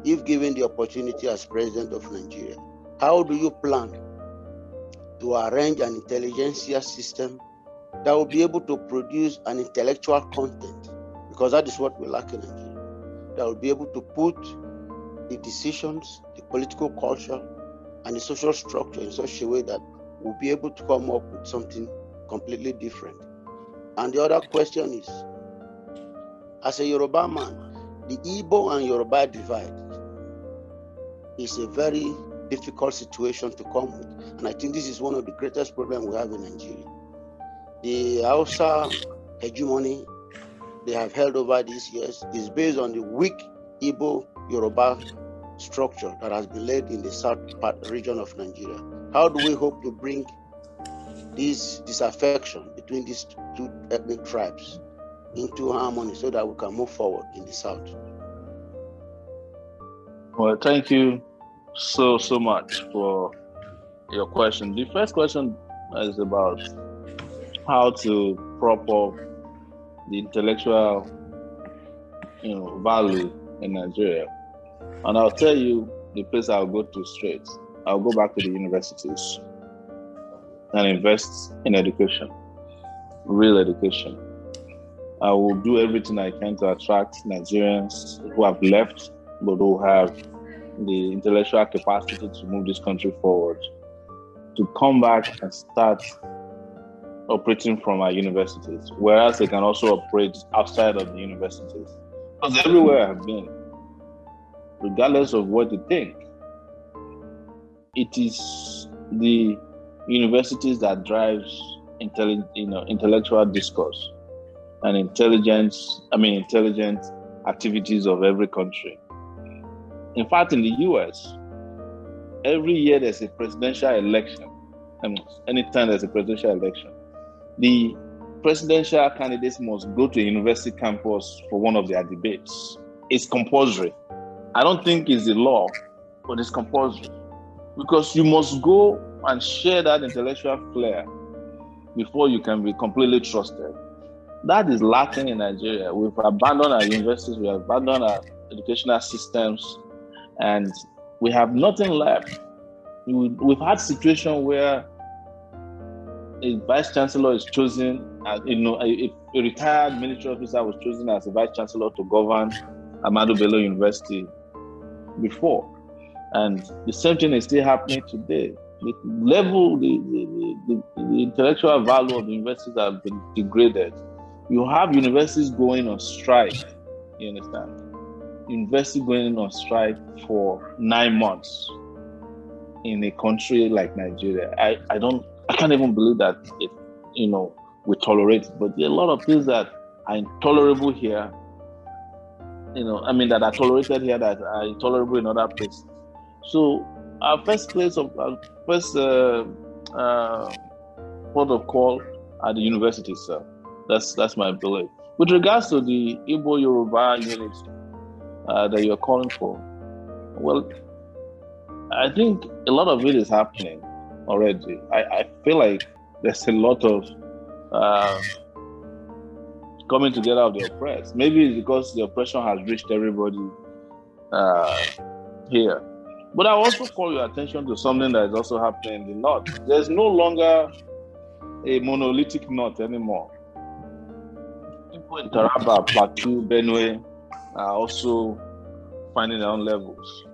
if given the opportunity as president of Nigeria, how do you plan to arrange an intelligentsia system that will be able to produce an intellectual content? Because that is what we lack in Nigeria. That will be able to put the decisions, the political culture, and the social structure in such a way that we'll be able to come up with something completely different. And the other question is, as a Yoruba man, the Igbo and Yoruba divide is a very difficult situation to come with. And I think this is one of the greatest problems we have in Nigeria. The Hausa hegemony they have held over these years is based on the weak Igbo Yoruba structure that has been laid in the south part region of Nigeria. How do we hope to bring this disaffection between these two ethnic tribes into harmony so that we can move forward in the south? Well, thank you so much for your question. The first question is about how to prop up the intellectual, value in Nigeria. And I'll tell you the place I'll go to straight. I'll go back to the universities and invest in education, real education. I will do everything I can to attract Nigerians who have left, but who have the intellectual capacity to move this country forward, to come back and start operating from our universities, whereas they can also operate outside of the universities. Because everywhere I've been, regardless of what you think, it is the universities that drives intellectual discourse and intelligent activities of every country. In fact, in the US, every year there's a presidential election. Anytime there's a presidential election, the presidential candidates must go to a university campus for one of their debates. It's compulsory. I don't think it's the law, but it's compulsory. Because you must go and share that intellectual flair before you can be completely trusted. That is lacking in Nigeria. We've abandoned our universities, we have abandoned our educational systems, and we have nothing left. We've had situations where a vice chancellor is chosen a retired military officer was chosen as a vice chancellor to govern Ahmadu Bello University before. And the same thing is still happening today. The level, the intellectual value of the universities have been degraded. You have universities going on strike, you understand? University going on strike for 9 months in a country like Nigeria. I can't even believe that we tolerate it. But there are a lot of things that are intolerable here, that are tolerated here that are intolerable in other places. So our first port of call are the universities, sir. That's my belief. With regards to the Igbo Yoruba unity that you're calling for, well, I think a lot of it is happening already. I feel like there's a lot of coming together of the oppressed. Maybe it's because the oppression has reached everybody here. But I also call your attention to something that is also happening in the north. There's no longer a monolithic north anymore. People in Taraba, Plateau, Benue are also finding their own levels.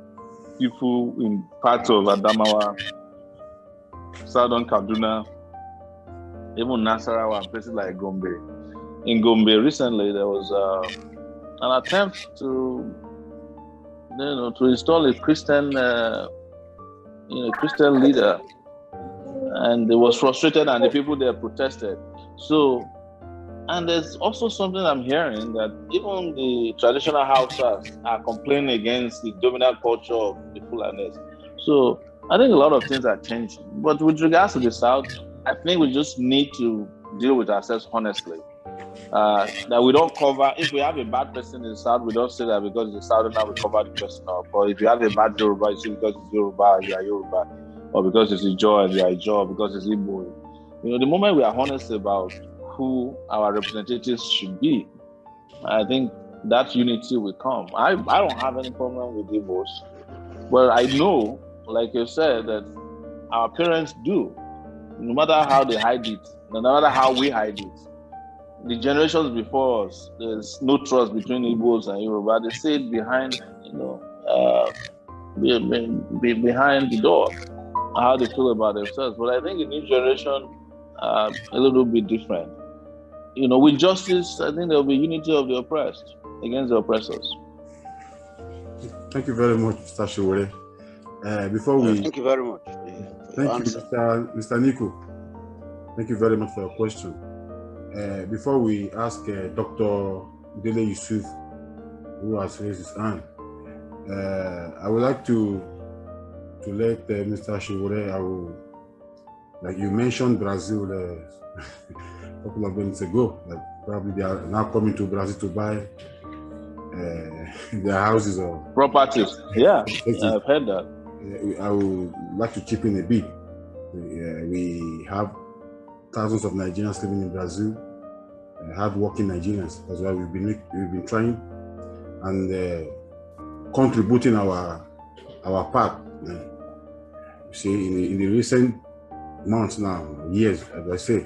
People in parts of Adamawa, Southern Kaduna, even Nasarawa and places like Gombe. In Gombe recently, there was an attempt to install a Christian leader, and it was frustrated, and the people there protested. So, and there's also something I'm hearing that even the traditional Hausas are complaining against the dominant culture of the Fulanis. So, I think a lot of things are changing. But with regards to the South, I think we just need to deal with ourselves honestly. That we don't cover, if we have a bad person in the South, we don't say that because it's Southerner, we cover the person up. Or if you have a bad Yoruba, you say because it's Yoruba, you are Yoruba. Or because it's Ijaw, you are Ijaw, because it's Igbo. The moment we are honest about who our representatives should be, I think that unity will come. I don't have any problem with Igbos. Well, I know, like you said, that our parents do. No matter how they hide it, no matter how we hide it, the generations before us, there's no trust between Igbos and Yoruba. They say it behind, behind the door, how they feel about themselves. But I think the new generation a little bit different. With justice, I think there will be unity of the oppressed against the oppressors. Thank you very much, Mr. Sowore. Thank you very much. Thank you, Mr. Nico. Thank you very much for your question. Before we ask Dr. Dele Yusuf, who has raised his hand, I would like to let Mr. Sowore, like you mentioned Brazil a couple of minutes ago, like probably they are now coming to Brazil to buy their houses or properties. Yeah, I've heard that. I would like to chip in a bit. We have thousands of Nigerians living in Brazil, hard-working Nigerians. That's why we've been trying and contributing our part. You see, in the recent months now, years, as I say,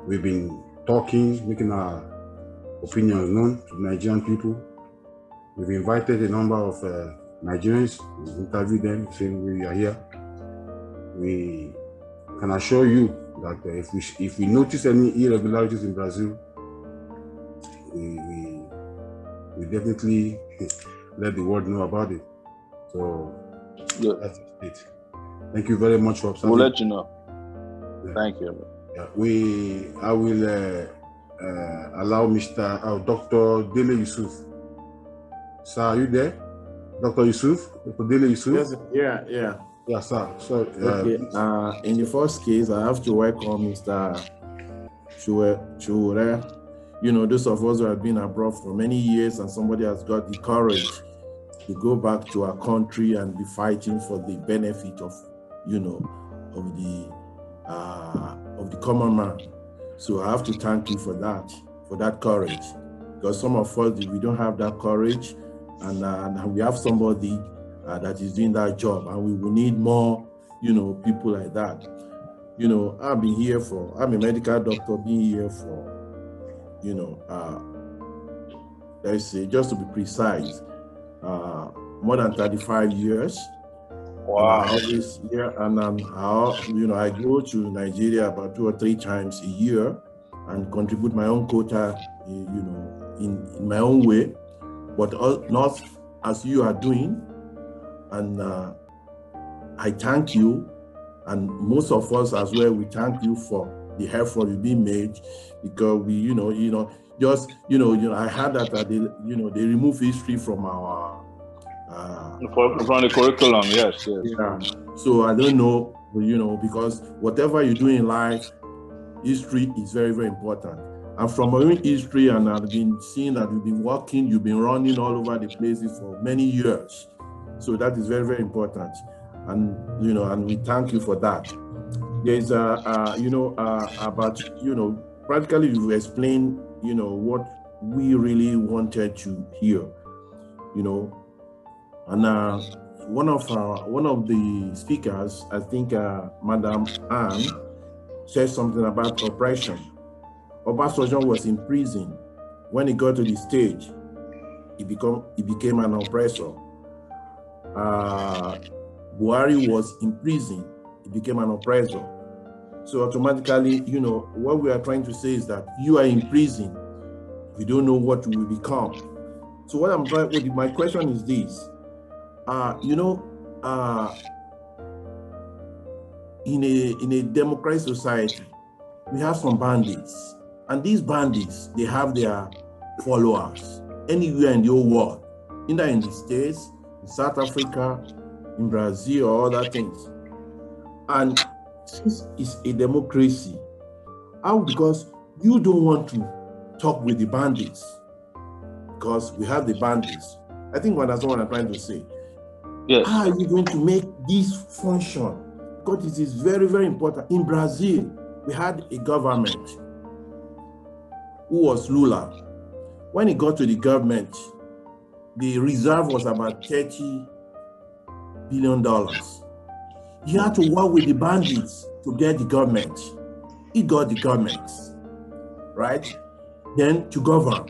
we've been talking, making our opinions known to Nigerian people. We've invited a number of Nigerians, we've interviewed them, saying we are here. We can assure you that if we notice any irregularities in Brazil, we definitely let the world know about it. So that's it. Thank you very much for observing. We'll let you know. Thank you. Yeah, I will allow Dr. Dele Yusuf. Sir, are you there? Dr. Yusuf? Dr. Dele Yusuf? Yes, yeah. Yeah, sir. So, okay. In the first case, I have to welcome Mr. Sowore. Those of us who have been abroad for many years and somebody has got the courage to go back to our country and be fighting for the benefit of, of the common man. So I have to thank you for that courage. Because some of us, we don't have that courage, and we have somebody that is doing that job, and we will need more, people like that. I'm a medical doctor, being here for let's say, just to be precise, more than 35 years. Wow. And I always, I go to Nigeria about 2 or 3 times a year and contribute my own quota, in my own way, but not as you are doing. And I thank you, and most of us as well, we thank you for the effort you being made, because we, I heard that they remove history from our from the curriculum, yes. Yeah. So I don't know, because whatever you do in life, history is very, very important. And from our own history, and I've been seeing that you've been working, you've been running all over the places for many years. So that is very, very important. And, and we thank you for that. There's practically you've explained, what we really wanted to hear, and one of the speakers, I think Madam Anne, said something about oppression. Obasanjo was in prison. When he got to the stage, he became an oppressor. Buhari was in prison. He became an oppressor. So automatically, what we are trying to say is that you are in prison. We don't know what you will become. So what I'm trying, my question is this. In a democratic society, we have some bandits, and these bandits, they have their followers anywhere in the whole world, either in the States, in South Africa, in Brazil, or other things. And since it's a democracy, because you don't want to talk with the bandits, because we have the bandits. I think that's what I'm trying to say. Yes. How are you going to make this function? Because it is very, very important. In Brazil, we had a government who was Lula. When he got to the government, the reserve was about $30 billion. He had to work with the bandits to get the government. He got the government, right? Then to govern,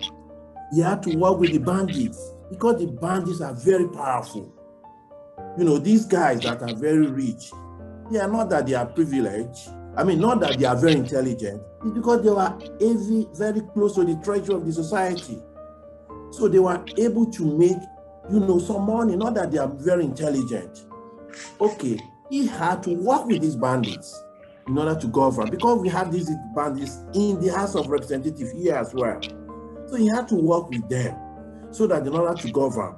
he had to work with the bandits, because the bandits are very powerful. These guys that are very rich, they are not that they are privileged. Not that they are very intelligent. It's because they were very close to the treasure of the society. So they were able to make, some money, not that they are very intelligent. Okay, he had to work with these bandits in order to govern, because we have these bandits in the House of Representatives here as well. So he had to work with them so that in order to govern.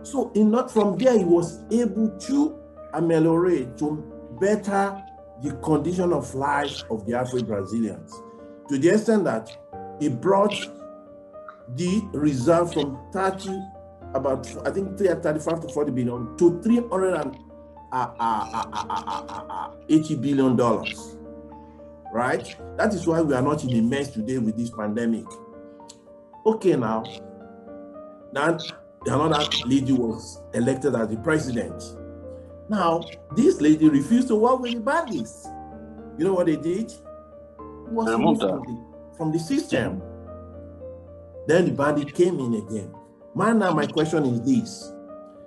So from there, he was able to ameliorate, to better the condition of life of the Afro-Brazilians, to the extent that he brought the reserve from 35 to 40 billion to $380 billion, right? That is why we are not in a mess today with this pandemic. Okay, now another lady was elected as the president. Now, this lady refused to work with the bandits. You know what they did? It was removed from the system. Then the bandit came in again. Now my question is this,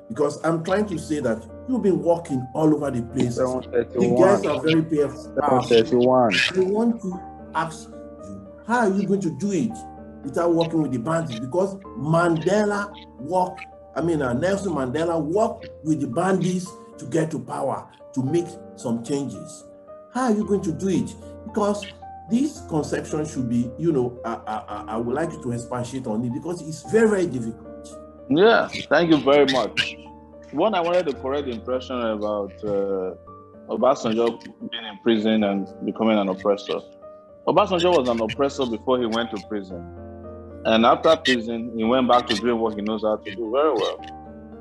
because I'm trying to say that you've been walking all over the place. The guys are very powerful. I want to ask you, how are you going to do it without working with the bandits? Because Nelson Mandela worked with the bandits to get to power, to make some changes. How are you going to do it? Because this conception should be, I would like you to expatiate on it, because it's very, very difficult. Yeah, thank you very much. One, I wanted to correct the impression about Obasanjo being in prison and becoming an oppressor. Obasanjo was an oppressor before he went to prison. And after prison, he went back to doing what he knows how to do very well.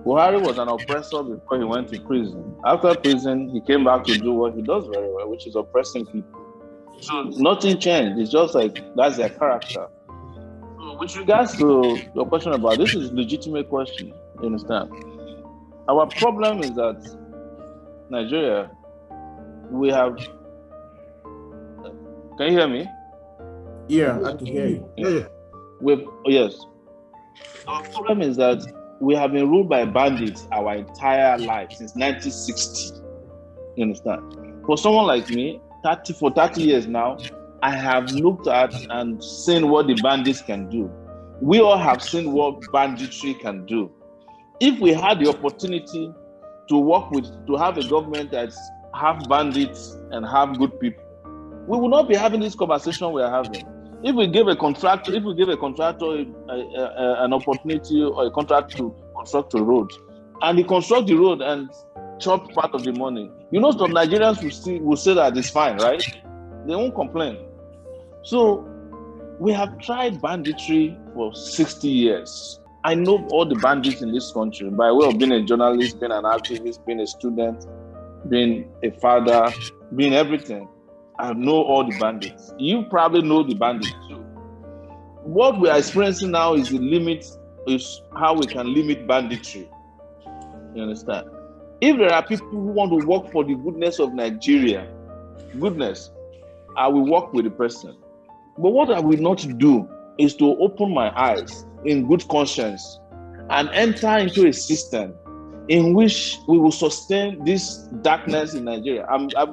Buhari was an oppressor before he went to prison. After prison, he came back to do what he does very well, which is oppressing people. So nothing changed. It's just like that's their character. So with regards to your question about this, is a legitimate question. You understand? Our problem is that Nigeria, we have. Can you hear me? Yeah, I can hear you. Yeah. Yes. Our problem is that we have been ruled by bandits our entire life since 1960. You understand? For someone like me, 30 years now, I have looked at and seen what the bandits can do. We all have seen what banditry can do. If we had the opportunity to have a government that's half bandits and half good people, we would not be having this conversation we are having. If we give a contractor an opportunity or a contract to construct a road, and he construct the road and chop part of the money, some Nigerians will say that it's fine, right? They won't complain. So we have tried banditry for 60 years. I know all the bandits in this country by way of being a journalist, being an activist, being a student, being a father, being everything. I know all the bandits. You probably know the bandits too. What we are experiencing now is how we can limit banditry. You understand? If there are people who want to work for the goodness of Nigeria, I will work with the person. But what I will not do is to open my eyes in good conscience and enter into a system in which we will sustain this darkness in Nigeria.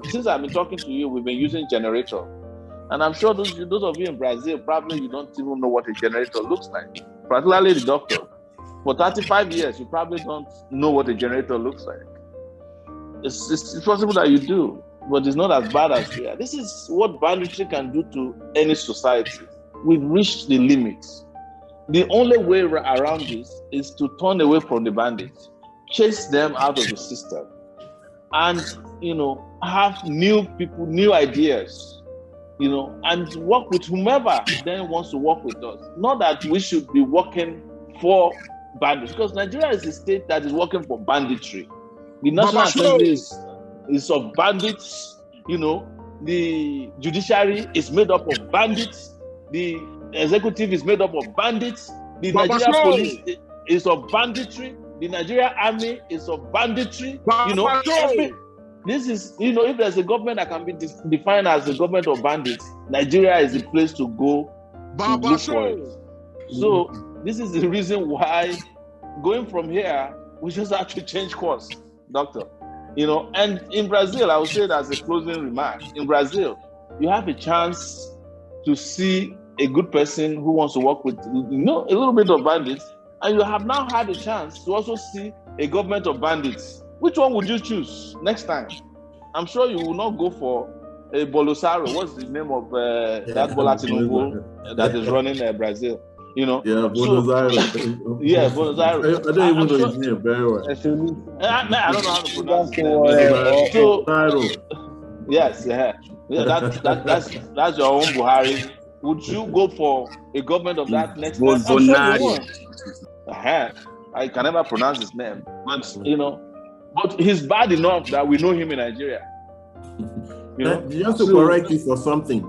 Since I've been talking to you, we've been using generator. And I'm sure those of you in Brazil, probably you don't even know what a generator looks like, particularly the doctor. For 35 years, you probably don't know what a generator looks like. It's possible that you do, but it's not as bad as here. This is what banditry can do to any society. We've reached the limits. The only way around this is to turn away from the bandits, chase them out of the system, and have new people, new ideas, and work with whomever then wants to work with us. Not that we should be working for bandits, because Nigeria is a state that is working for banditry. The National Assembly is of bandits. The judiciary is made up of bandits. The executive is made up of bandits. The Nigerian police is of banditry. The Nigerian army is of banditry. This is, if there's a government that can be defined as a government of bandits, Nigeria is the place to go to look for it. So this is the reason why going from here, we just have to change course, doctor. And in Brazil, I would say that as a closing remark, in Brazil, you have a chance to see a good person who wants to work with, a little bit of bandits, and you have now had a chance to also see a government of bandits. Which one would you choose next time? I'm sure you will not go for a Bolsonaro. What's the name of that Bola Tinubu that is running Brazil? Yeah, Bolsonaro. Yeah, Bolsonaro. I don't even know his name very well. I don't know how to pronounce it. Yes, that's your own Buhari. Would you go for a government of that next time? I'm sure you won't. I can never pronounce his name, but he's bad enough that we know him in Nigeria. Just to correct you for something.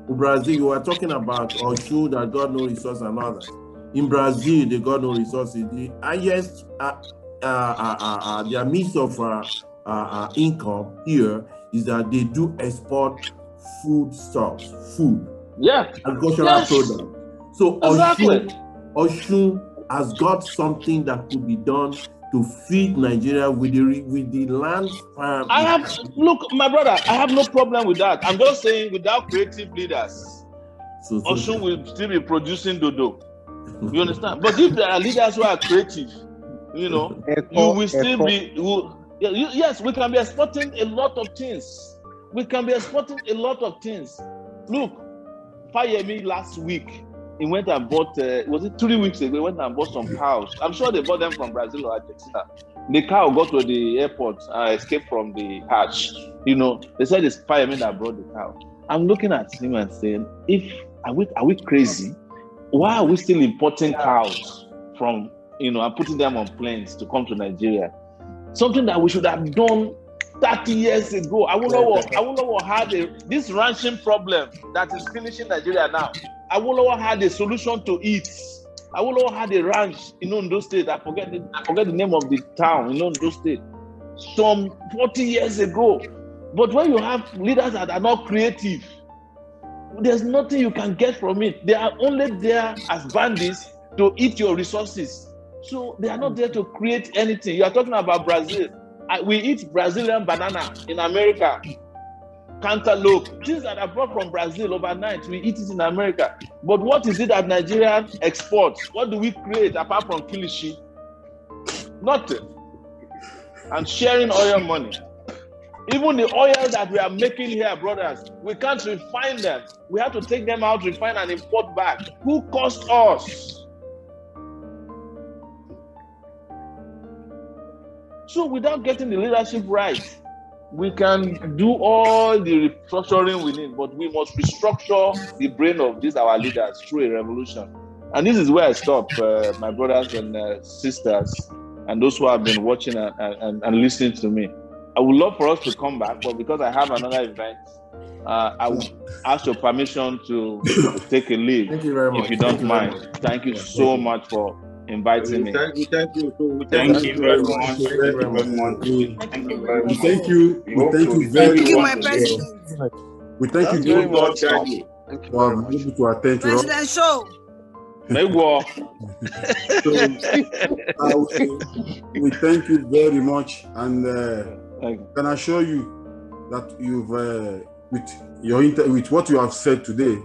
In Brazil, you were talking about Oshu that got no resource and others. In Brazil, they got no resources. The highest, their means of income here is that they do export foodstuffs, agricultural products. So Oshu has got something that could be done to feed Nigeria with the land farm. Look, my brother, I have no problem with that. I'm just saying, without creative leaders, Osun will still be producing dodo. You understand? But if there are leaders who are creative, you will still be. Yes, we can be exporting a lot of things. Look, Fayemi last week, he went and bought, was it 3 weeks ago, he went and bought some cows. I'm sure they bought them from Brazil or Argentina. The cow got to the airport and escaped from the hatch. They said it's Fayemi that brought the cow. I'm looking at him and saying, are we crazy? Why are we still importing cows from, and putting them on planes to come to Nigeria? Something that we should have done 30 years ago. Awolowo had this ranching problem that is finishing Nigeria now. Awolowo had a solution to it. Awolowo had a ranch in Ondo State. I forget the name of the town in Ondo State. Some 40 years ago. But when you have leaders that are not creative, there's nothing you can get from it. They are only there as bandits to eat your resources. So they are not there to create anything. You are talking about Brazil. We eat Brazilian banana in America, cantaloupe, things that are brought from Brazil overnight. We eat it in America. But what is it that Nigeria exports? What do we create apart from kilishi? Nothing. And sharing oil money. Even the oil that we are making here, brothers, we can't refine them. We have to take them out, refine, and import back. Who cost us? So without getting the leadership right, we can do all the restructuring we need, but we must restructure the brain of these our leaders through a revolution. And this is where I stop, my brothers and sisters, and those who have been watching and listening to me. I would love for us to come back, but because I have another event, I will ask your permission to take a leave. Thank you very much. If you don't mind. Thank you so much for inviting me. Thank you. Thank you very much. We thank you very much. My president. We thank you very much for being able to attend to us. President Show. We thank you very much, and can assure you that you've with what you have said today,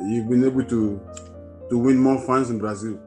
you've been able to win more fans in Brazil.